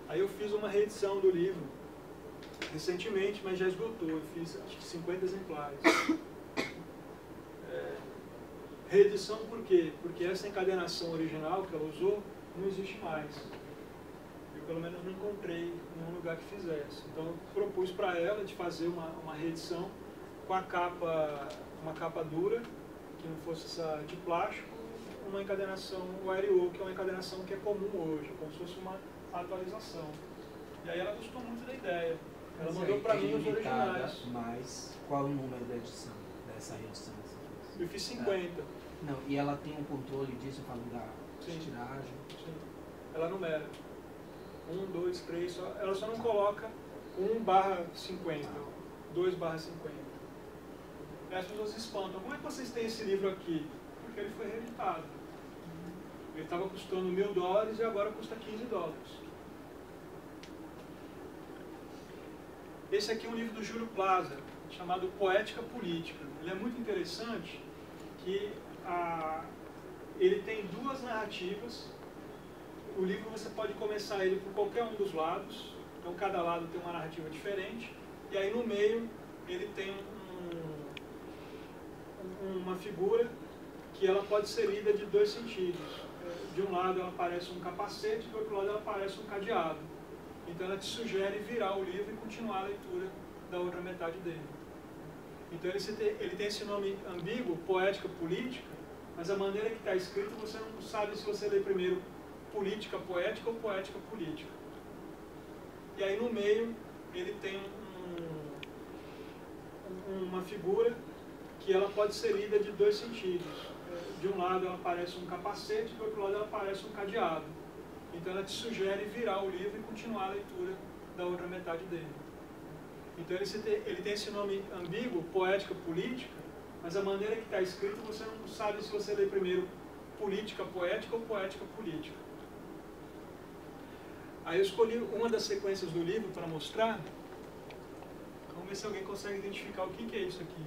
Aí eu fiz uma reedição do livro recentemente, mas já esgotou. Eu fiz acho que 50 exemplares. Reedição por quê? Porque essa encadenação original que ela usou não existe mais. Eu pelo menos não encontrei nenhum lugar que fizesse. Então eu propus para ela de fazer uma reedição com a capa, uma capa dura, que não fosse essa de plástico, uma encadenação Wire-O, que é uma encadenação que é comum hoje, como se fosse uma atualização. E aí ela gostou muito da ideia. Ela mandou para mim os originais.
Mas qual é o número da edição, dessa reedição?
Eu fiz 50.
Não, e ela tem um controle disso para mudar a tiragem?
Sim. Ela numera. 1, 2, 3, ela só não coloca 1/50, 2/50. E as pessoas se espantam. Como é que vocês têm esse livro aqui? Porque ele foi reeditado. Ele estava custando $1.000 e agora custa $15. Esse aqui é um livro do Júlio Plaza, chamado Poética Política. Ele é muito interessante, que ele tem duas narrativas. O livro você pode começar ele por qualquer um dos lados, então cada lado tem uma narrativa diferente, e aí no meio ele tem uma figura que ela pode ser lida de dois sentidos. De um lado ela parece um capacete, do outro lado ela parece um cadeado. Então ela te sugere virar o livro e continuar a leitura da outra metade dele. Então ele tem esse nome ambíguo, Poética Política, mas a maneira que está escrito você não sabe se você lê primeiro Política Poética ou Poética Política. E aí no meio ele tem uma figura que ela pode ser lida de dois sentidos. De um lado ela parece um capacete, do outro lado ela parece um cadeado. Então ela te sugere virar o livro e continuar a leitura da outra metade dele. Então ele tem esse nome ambíguo, Poética Política, mas a maneira que está escrito você não sabe se você lê primeiro Política Poética ou Poética Política. Aí eu escolhi uma das sequências do livro para mostrar. Vamos ver se alguém consegue identificar o que é isso aqui.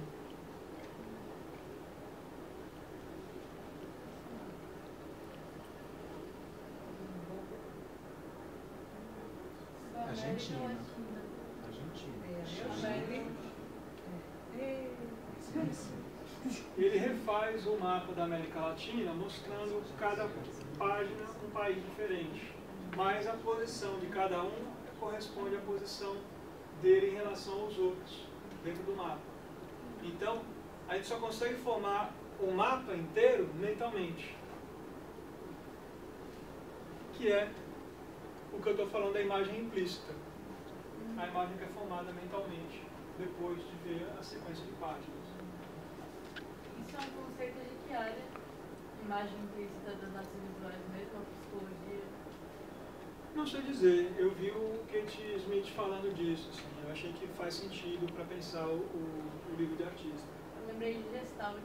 Argentina.
Ele refaz o mapa da América Latina, mostrando cada página um país diferente. Mas a posição de cada um corresponde à posição dele em relação aos outros, dentro do mapa. Então, a gente só consegue formar o mapa inteiro mentalmente. Que é o que eu estou falando da imagem implícita. A imagem que é formada mentalmente, depois de ver a sequência de páginas.
Isso é um conceito de que área?
imagem implícita das artes visuais mesmo, a psicologia?
Não sei dizer. Eu vi o Kate Smith falando disso. Assim. Eu achei que faz sentido para pensar o livro de artista.
Eu lembrei de Gestalt.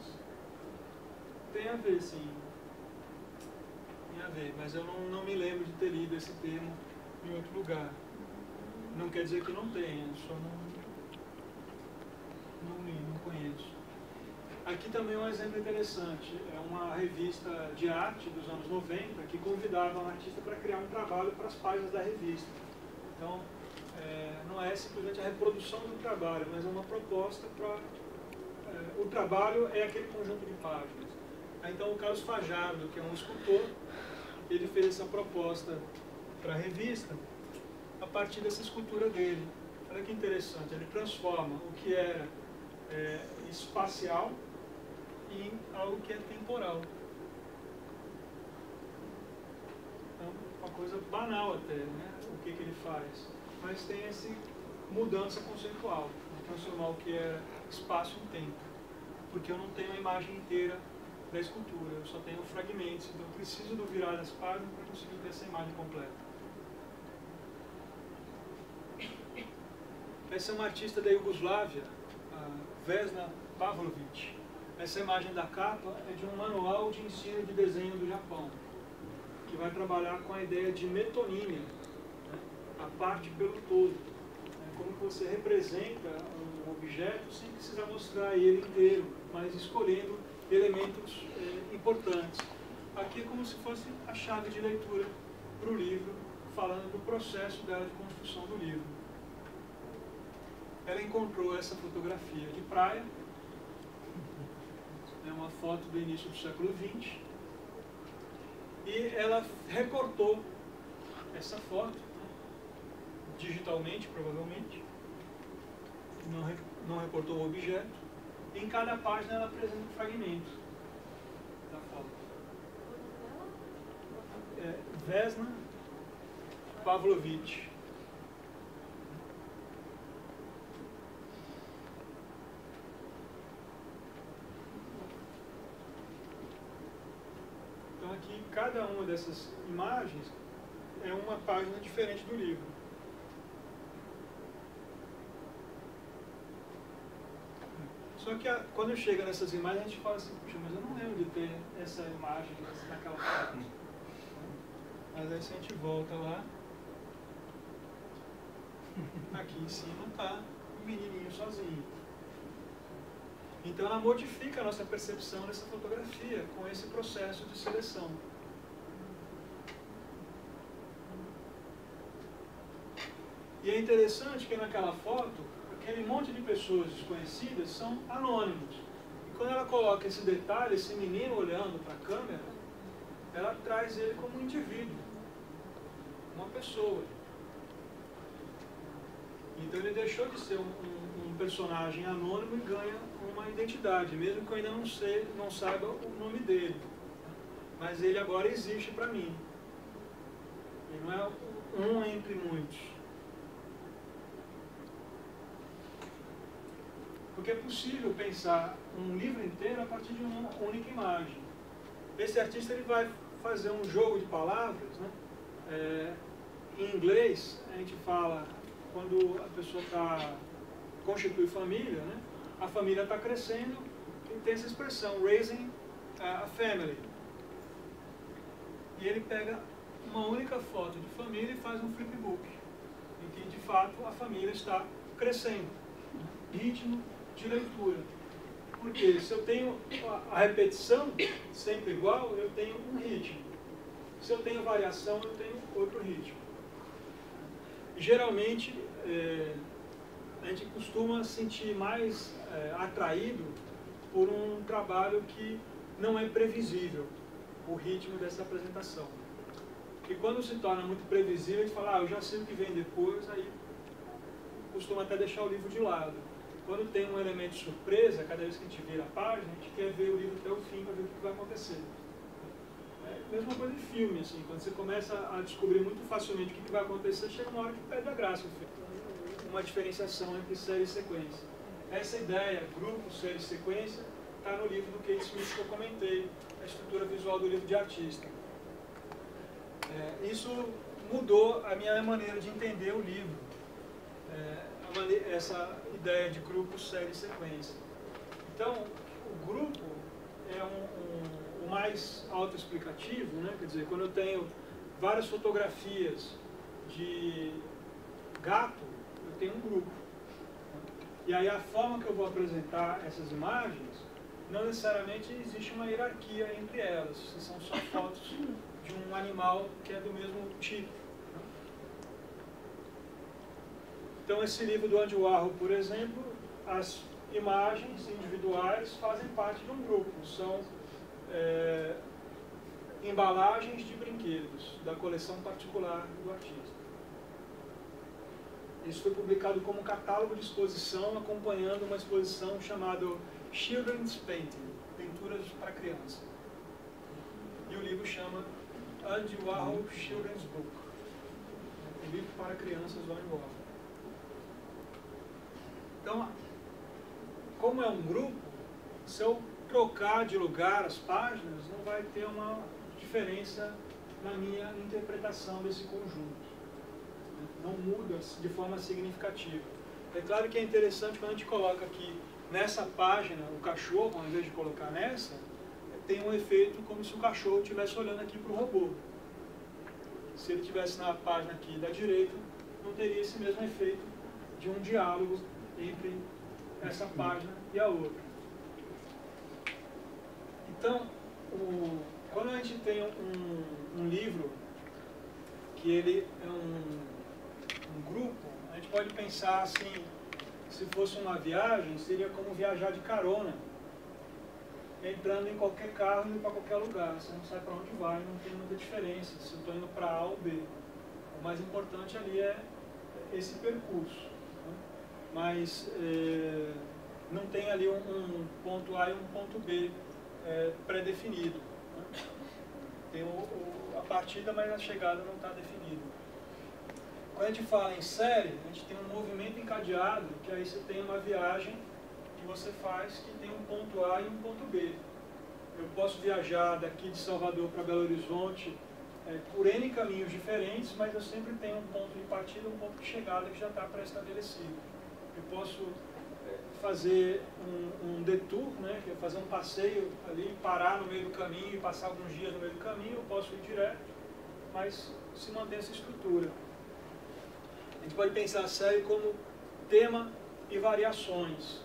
Tem a ver, sim. Tem a ver, mas eu não me lembro de ter lido esse termo em outro lugar. Não quer dizer que não tenha, só não li, não conheço. Aqui também é um exemplo interessante. É uma revista de arte dos anos 90 que convidava um artista para criar um trabalho para as páginas da revista. Então, não é simplesmente a reprodução do trabalho, mas é uma proposta para... o trabalho é aquele conjunto de páginas. Então, o Carlos Fajardo, que é um escultor, ele fez essa proposta para a revista a partir dessa escultura dele. Olha que interessante, ele transforma o que era espacial em algo que é temporal. Então, uma coisa banal até, né? O que ele faz. Mas tem essa mudança conceitual, né? Transformar o que era espaço em tempo. Porque eu não tenho a imagem inteira da escultura, eu só tenho fragmentos, então eu preciso do virar das páginas para conseguir ter essa imagem completa. Essa é uma artista da Iugoslávia, a Vesna Pavlović. Essa imagem da capa é de um manual de ensino de desenho do Japão, que vai trabalhar com a ideia de metonímia, né? A parte pelo todo. Como que você representa um objeto sem precisar mostrar ele inteiro, mas escolhendo elementos importantes. Aqui é como se fosse a chave de leitura para o livro, falando do processo dela de construção do livro. Ela encontrou essa fotografia de praia, é uma foto do início do século XX, e ela recortou essa foto, digitalmente, provavelmente, não recortou o objeto. Em cada página ela apresenta um fragmento da foto. Vesna Pavlović. Então aqui, cada uma dessas imagens é uma página diferente do livro. Só que quando chega nessas imagens, a gente fala assim, puxa, mas eu não lembro de ter essa imagem naquela foto. Mas aí se a gente volta lá, aqui em cima está o menininho sozinho. Então ela modifica a nossa percepção dessa fotografia com esse processo de seleção. E é interessante que naquela foto, aquele monte de pessoas desconhecidas são anônimos. E quando ela coloca esse detalhe, esse menino olhando para a câmera, ela traz ele como um indivíduo, uma pessoa. Então ele deixou de ser um personagem anônimo e ganha uma identidade, mesmo que eu ainda não saiba o nome dele. Mas ele agora existe para mim. Ele não é um entre muitos. Porque é possível pensar um livro inteiro a partir de uma única imagem. Esse artista ele vai fazer um jogo de palavras, né? Em inglês, a gente fala, quando a pessoa constitui família, né? A família está crescendo e tem essa expressão, raising a family. E ele pega uma única foto de família e faz um flipbook, em que, de fato, a família está crescendo. Ritmo de leitura. Porque se eu tenho a repetição sempre igual, eu tenho um ritmo. Se eu tenho variação, eu tenho outro ritmo. Geralmente, a gente costuma sentir mais atraído por um trabalho que não é previsível, o ritmo dessa apresentação. E quando se torna muito previsível, a gente fala, eu já sei o que vem depois, aí costuma até deixar o livro de lado. Quando tem um elemento de surpresa, cada vez que a gente vira a página, a gente quer ver o livro até o fim para ver o que vai acontecer. É a mesma coisa de filme, assim, quando você começa a descobrir muito facilmente o que vai acontecer, chega uma hora que perde a graça o filme. Uma diferenciação entre série e sequência. Essa ideia, grupo, série e sequência, está no livro do Kate Smith que eu comentei, a estrutura visual do livro de artista. Isso mudou a minha maneira de entender o livro, essa ideia de grupo, série e sequência. Então, o grupo é o mais autoexplicativo, né? Quer dizer, quando eu tenho várias fotografias de gato, eu tenho um grupo. E aí a forma que eu vou apresentar essas imagens, não necessariamente existe uma hierarquia entre elas, são só fotos de um animal que é do mesmo tipo. Então esse livro do Andy Warhol, por exemplo, as imagens individuais fazem parte de um grupo, são embalagens de brinquedos da coleção particular do artista. Isso foi publicado como catálogo de exposição, acompanhando uma exposição chamada Children's Painting, Pinturas para Criança. E o livro chama Andy Warhol Children's Book, o livro para crianças do Andy Warhol. Então, como é um grupo, se eu trocar de lugar as páginas, não vai ter uma diferença na minha interpretação desse conjunto. Não muda de forma significativa. É claro que é interessante quando a gente coloca aqui nessa página o cachorro, ao invés de colocar nessa, tem um efeito como se o cachorro estivesse olhando aqui para o robô. Se ele estivesse na página aqui da direita, não teria esse mesmo efeito de um diálogo entre essa página e a outra. Então, quando a gente tem um livro que ele é um grupo, a gente pode pensar assim, se fosse uma viagem, seria como viajar de carona, entrando em qualquer carro e indo para qualquer lugar. Você não sabe para onde vai, não tem muita diferença se eu estou indo para A ou B. O mais importante ali é esse percurso, né? Mas não tem ali um ponto A e um ponto B pré-definido, né? Tem a partida, mas a chegada não está definida. Quando a gente fala em série, a gente tem um movimento encadeado, que aí você tem uma viagem que você faz que tem um ponto A e um ponto B. Eu posso viajar daqui de Salvador para Belo Horizonte por N caminhos diferentes, mas eu sempre tenho um ponto de partida e um ponto de chegada que já está pré-estabelecido. Eu posso fazer um detour, né, que é fazer um passeio ali, parar no meio do caminho e passar alguns dias no meio do caminho, eu posso ir direto, mas se mantém essa estrutura. A gente pode pensar a série como tema e variações.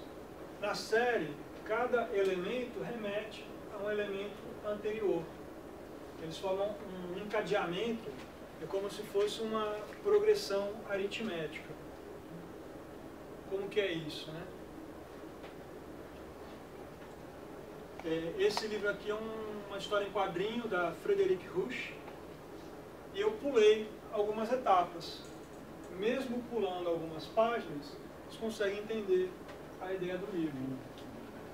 Na série, cada elemento remete a um elemento anterior. Eles formam um encadeamento, é como se fosse uma progressão aritmética. Como que é isso, né? Esse livro aqui é uma história em quadrinho da Frederic Rusch, e eu pulei algumas etapas. Mesmo pulando algumas páginas, vocês conseguem entender a ideia do livro.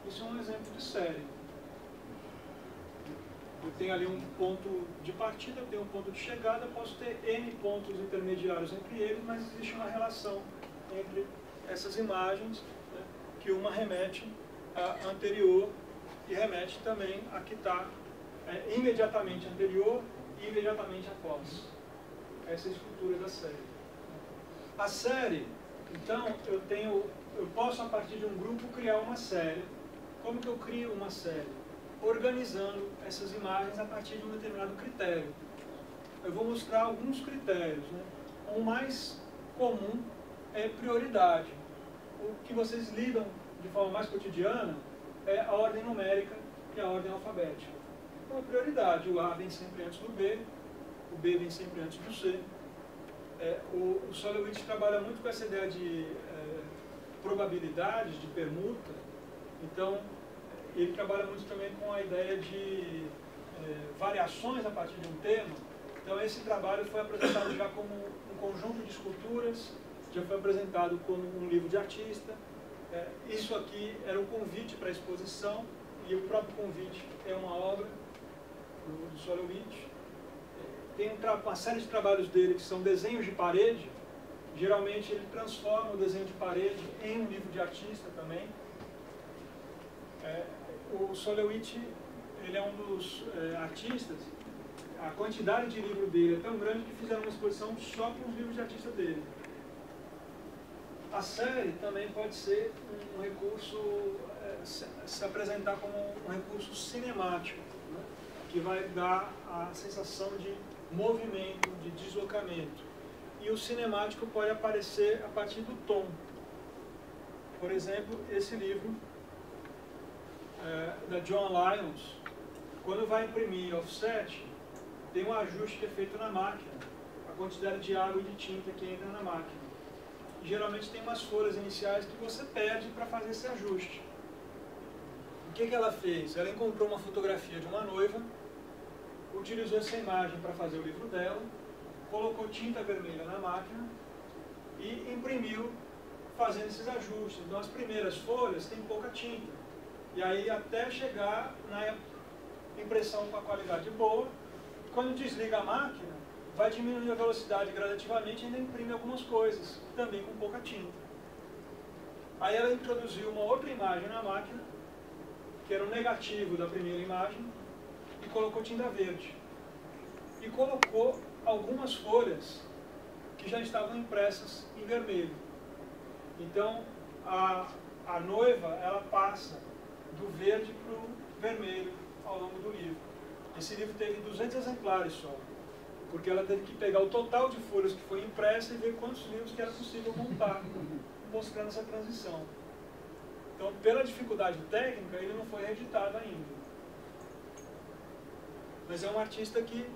Isso é um exemplo de série. Eu tenho ali um ponto de partida, eu tenho um ponto de chegada, posso ter N pontos intermediários entre eles, mas existe uma relação entre essas imagens, né, que uma remete à anterior e remete também a que está imediatamente anterior e imediatamente após. Essa é a estrutura da série. A série, então, eu posso a partir de um grupo criar uma série. Como que eu crio uma série? Organizando essas imagens a partir de um determinado critério. Eu vou mostrar alguns critérios, né? O mais comum é prioridade. O que vocês lidam de forma mais cotidiana é a ordem numérica e a ordem alfabética. Então, a prioridade, o A vem sempre antes do B, o B vem sempre antes do C. O Solowitz trabalha muito com essa ideia de probabilidades, de permuta. Então, ele trabalha muito também com a ideia de variações a partir de um tema. Então, esse trabalho foi apresentado já como um conjunto de esculturas, já foi apresentado como um livro de artista. Isso aqui era um convite para a exposição, e o próprio convite é uma obra do Solowitz. Tem uma série de trabalhos dele que são desenhos de parede. Geralmente ele transforma o desenho de parede em um livro de artista também. o Solowitz, ele é um dos artistas, a quantidade de livro dele é tão grande que fizeram uma exposição só com os livros de artista dele. A série também pode ser um recurso, se apresentar como um recurso cinemático, né, que vai dar a sensação de movimento, de deslocamento. E o cinemático pode aparecer a partir do tom. Por exemplo, esse livro da John Lyons, quando vai imprimir offset, tem um ajuste que é feito na máquina, a quantidade de água e de tinta que entra na máquina. E, geralmente tem umas folhas iniciais que você perde para fazer esse ajuste. O que ela fez? Ela encontrou uma fotografia de uma noiva, utilizou essa imagem para fazer o livro dela, colocou tinta vermelha na máquina e imprimiu fazendo esses ajustes. Então as primeiras folhas têm pouca tinta. E aí até chegar na impressão com a qualidade boa, quando desliga a máquina, vai diminuir a velocidade gradativamente e ainda imprime algumas coisas, também com pouca tinta. Aí ela introduziu uma outra imagem na máquina, que era o negativo da primeira imagem, e colocou tinta verde. E colocou algumas folhas que já estavam impressas em vermelho. Então, a noiva, ela passa do verde para o vermelho ao longo do livro. Esse livro teve 200 exemplares só, porque ela teve que pegar o total de folhas que foi impressa e ver quantos livros que era possível montar, mostrando essa transição. Então, pela dificuldade técnica, ele não foi reeditado ainda. Mas é um artista que,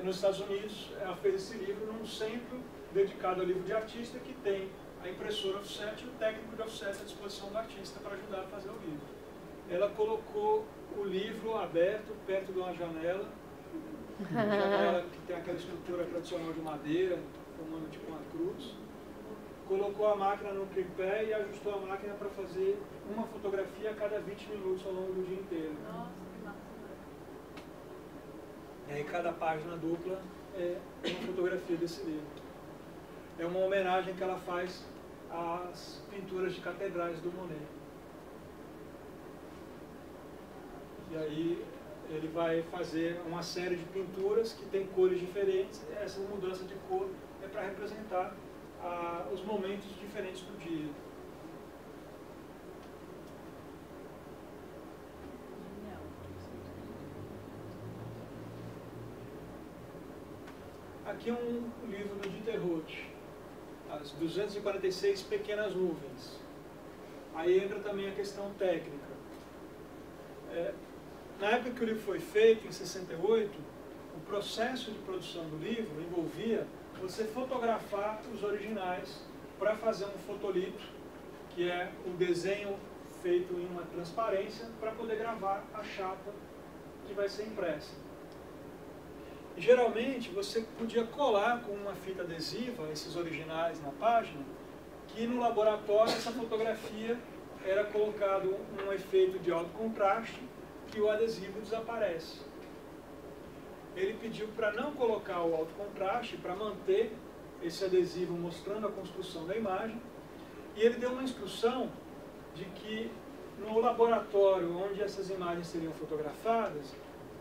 nos Estados Unidos, ela fez esse livro num centro dedicado ao livro de artista, que tem a impressora offset e o técnico de offset à disposição do artista para ajudar a fazer o livro. Ela colocou o livro aberto perto de uma janela que tem aquela estrutura tradicional de madeira, formando tipo uma cruz. Colocou a máquina no tripé e ajustou a máquina para fazer uma fotografia a cada 20 minutos ao longo do dia inteiro.
Nossa, que massa.
E aí cada página dupla é uma fotografia desse livro. É uma homenagem que ela faz às pinturas de catedrais do Monet. E aí ele vai fazer uma série de pinturas que tem cores diferentes. Essa mudança de cor é para representar os momentos diferentes do dia. Aqui um livro do Dieter Roth, As 246 Pequenas Nuvens. Aí entra também a questão técnica. Na época que o livro foi feito, em 68, o processo de produção do livro envolvia você fotografar os originais para fazer um fotolito, que é o desenho feito em uma transparência, para poder gravar a chapa que vai ser impressa. E, geralmente você podia colar com uma fita adesiva esses originais na página, que no laboratório essa fotografia era colocado um efeito de alto contraste e o adesivo desaparece. Ele pediu para não colocar o alto contraste, para manter esse adesivo mostrando a construção da imagem, e ele deu uma instrução de que no laboratório onde essas imagens seriam fotografadas,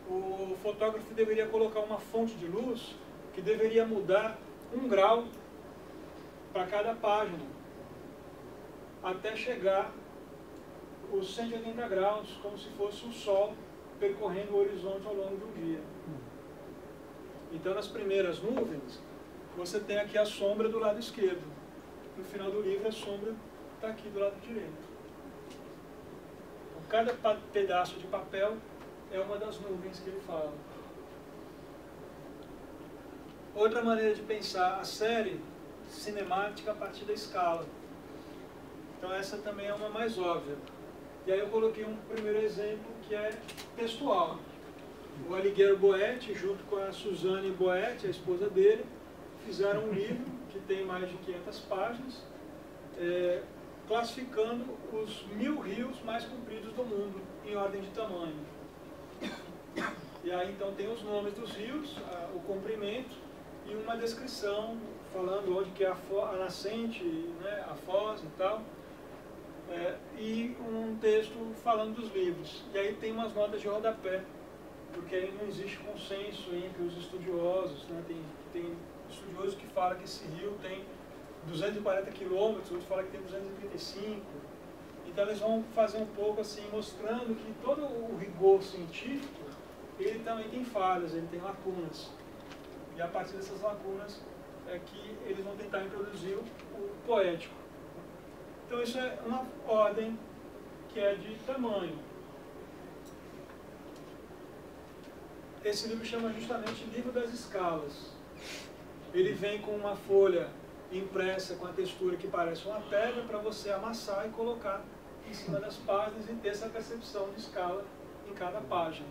o fotógrafo deveria colocar uma fonte de luz que deveria mudar 1 grau para cada página, até chegar os 180 graus, como se fosse o sol percorrendo o horizonte ao longo do dia. Então, nas primeiras nuvens, você tem aqui a sombra do lado esquerdo. No final do livro, a sombra está aqui do lado direito. Então, cada pedaço de papel é uma das nuvens que ele fala. Outra maneira de pensar a série cinemática a partir da escala. Então, essa também é uma mais óbvia. E aí eu coloquei um primeiro exemplo que é textual. O Alighiero Boetti, junto com a Suzanne Boetti, a esposa dele, fizeram um livro que tem mais de 500 páginas, classificando os 1000 rios mais compridos do mundo, em ordem de tamanho. E aí então tem os nomes dos rios, o comprimento e uma descrição falando onde que é a nascente, né, a foz e tal. e um texto falando dos livros. E aí tem umas notas de rodapé, porque aí não existe consenso entre os estudiosos, né? Tem estudiosos que falam que esse rio tem 240 quilômetros, outros falam que tem 235. Então eles vão fazer um pouco assim, mostrando que todo o rigor científico, ele também tem falhas, ele tem lacunas. E a partir dessas lacunas é que eles vão tentar introduzir o poético. Então isso é uma ordem que é de tamanho. Esse livro chama justamente Livro das Escalas. Ele vem com uma folha impressa com a textura que parece uma pedra para você amassar e colocar em cima das páginas e ter essa percepção de escala em cada página.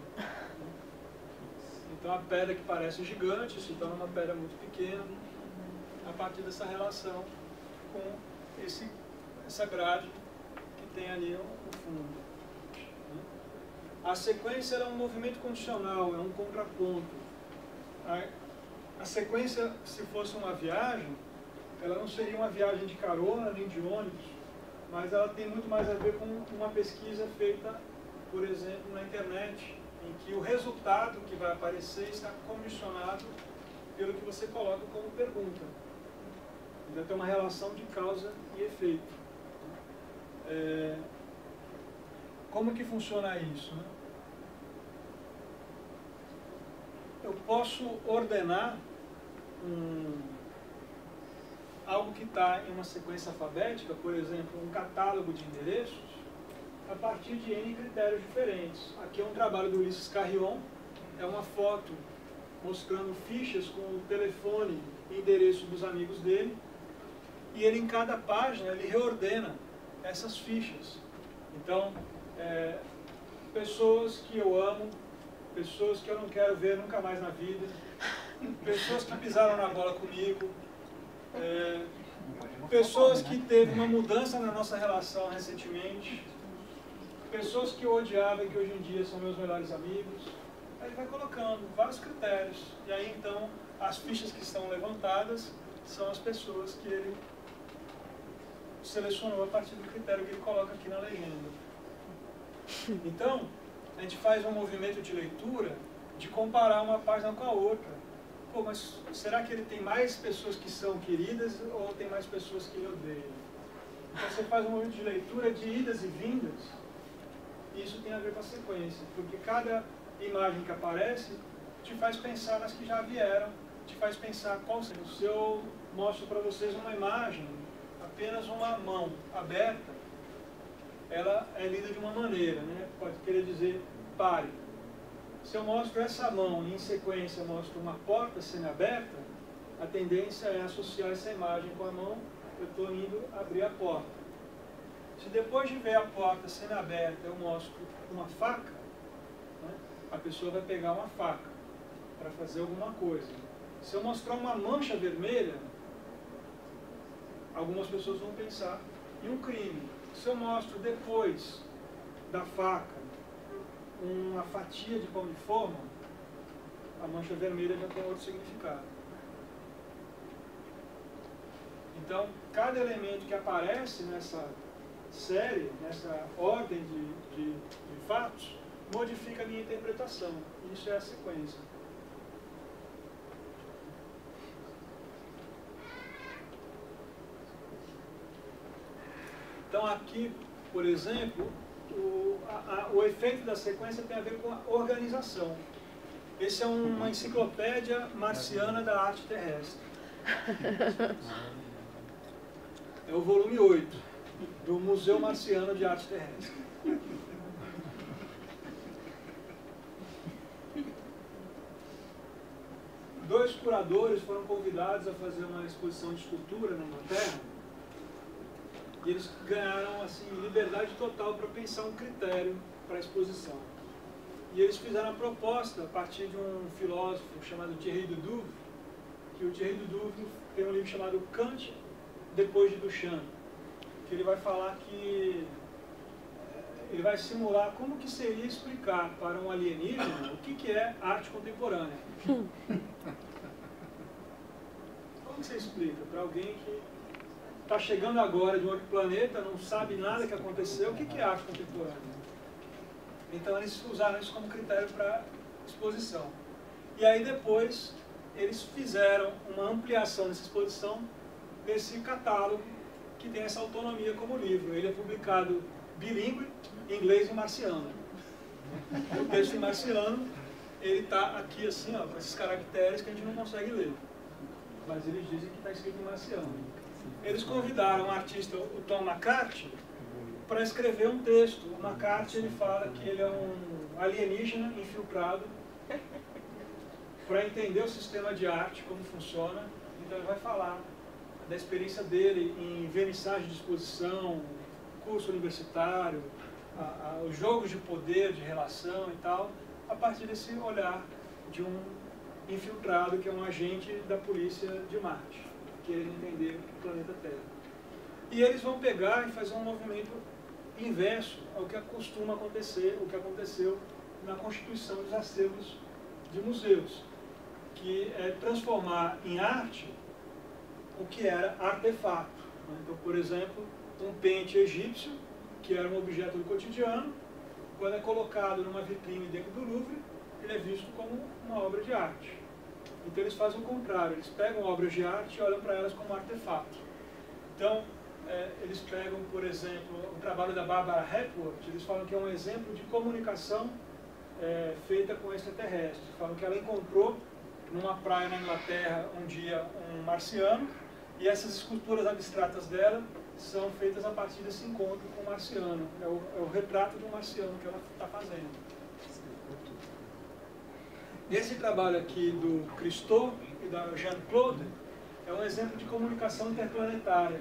Então a pedra que parece gigante se torna uma pedra muito pequena a partir dessa relação com essa grade que tem ali no fundo. A sequência é um movimento condicional, é um contraponto. A sequência, se fosse uma viagem, ela não seria uma viagem de carona nem de ônibus, mas ela tem muito mais a ver com uma pesquisa feita, por exemplo, na internet, em que o resultado que vai aparecer está condicionado pelo que você coloca como pergunta. Então tem uma relação de causa e efeito. Como que funciona isso, né? Eu posso ordenar algo que está em uma sequência alfabética, por exemplo, um catálogo de endereços, a partir de N critérios diferentes. Aqui é um trabalho do Ulisses Carrion, é uma foto mostrando fichas com o telefone e endereço dos amigos dele, e ele em cada página ele reordena essas fichas. Então, pessoas que eu amo, pessoas que eu não quero ver nunca mais na vida, pessoas que pisaram na bola comigo, pessoas que teve uma mudança na nossa relação recentemente, pessoas que eu odiava e que hoje em dia são meus melhores amigos. Aí ele vai colocando vários critérios, e aí então as fichas que estão levantadas são as pessoas que ele selecionou a partir do critério que ele coloca aqui na legenda. Então, a gente faz um movimento de leitura de comparar uma página com a outra. Pô, mas será que ele tem mais pessoas que são queridas ou tem mais pessoas que ele odeia? Então você faz um movimento de leitura de idas e vindas, e isso tem a ver com a sequência, porque cada imagem que aparece te faz pensar nas que já vieram, te faz pensar qual seria. Se eu mostro para vocês uma imagem, apenas uma mão aberta, ela é lida de uma maneira, né? Pode querer dizer pare. Se eu mostro essa mão e em sequência mostro uma porta sendo aberta, a tendência é associar essa imagem com a mão, eu estou indo abrir a porta. Se depois de ver a porta sendo aberta eu mostro uma faca, né? A pessoa vai pegar uma faca para fazer alguma coisa. Se eu mostrar uma mancha vermelha, algumas pessoas vão pensar em um crime. Se eu mostro depois da faca uma fatia de pão de forma, a mancha vermelha já tem outro significado. Então, cada elemento que aparece nessa série, nessa ordem de fatos, modifica a minha interpretação. Isso é a sequência. Então aqui, por exemplo, o efeito da sequência tem a ver com a organização. Esse é uma enciclopédia marciana da arte terrestre. É o volume 8 do Museu Marciano de Arte Terrestre. Dois curadores foram convidados a fazer uma exposição de escultura na Inglaterra. E eles ganharam assim, liberdade total para pensar um critério para a exposição. E eles fizeram a proposta a partir de um filósofo chamado Thierry Dudouvre, que o Thierry Dudouvre tem um livro chamado Kant depois de Duchamp, que ele vai falar que ele vai simular como que seria explicar para um alienígena o que é arte contemporânea. Como que você explica para alguém que está chegando agora de um outro planeta, não sabe nada que aconteceu, o que é arte contemporânea? Então eles usaram isso como critério para exposição. E aí depois eles fizeram uma ampliação dessa exposição desse catálogo que tem essa autonomia como livro. Ele é publicado bilíngue, inglês e marciano. O texto em marciano, ele está aqui assim, ó, com esses caracteres que a gente não consegue ler. Mas eles dizem que está escrito em marciano. Eles convidaram um artista, o Tom McCarthy, para escrever um texto. O McCarthy, ele fala que ele é um alienígena infiltrado para entender o sistema de arte, como funciona. Então ele vai falar da experiência dele em vernissagem de exposição, curso universitário, os jogos de poder, de relação e tal, a partir desse olhar de um infiltrado que é um agente da polícia de Marte, querendo entender o planeta Terra. E eles vão pegar e fazer um movimento inverso ao que costuma acontecer, o que aconteceu na constituição dos acervos de museus, que é transformar em arte o que era artefato. Então, por exemplo, um pente egípcio, que era um objeto do cotidiano, quando é colocado numa vitrine dentro do Louvre, ele é visto como uma obra de arte. Então eles fazem o contrário, eles pegam obras de arte e olham para elas como artefato. Então, eles pegam, por exemplo, o trabalho da Barbara Hepworth, eles falam que é um exemplo de comunicação feita com extraterrestres. Falam que ela encontrou numa praia na Inglaterra um dia um marciano, e essas esculturas abstratas dela são feitas a partir desse encontro com o marciano. É o retrato de um marciano que ela está fazendo. Esse trabalho aqui do Christo e da Jean-Claude é um exemplo de comunicação interplanetária,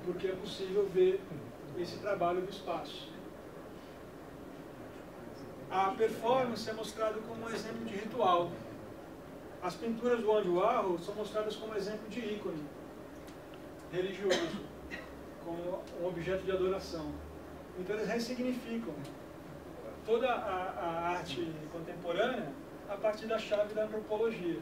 porque é possível ver esse trabalho do espaço. A performance é mostrada como um exemplo de ritual. As pinturas do Andy Warhol são mostradas como exemplo de ícone religioso, como um objeto de adoração. Então eles ressignificam toda a arte contemporânea a partir da chave da antropologia.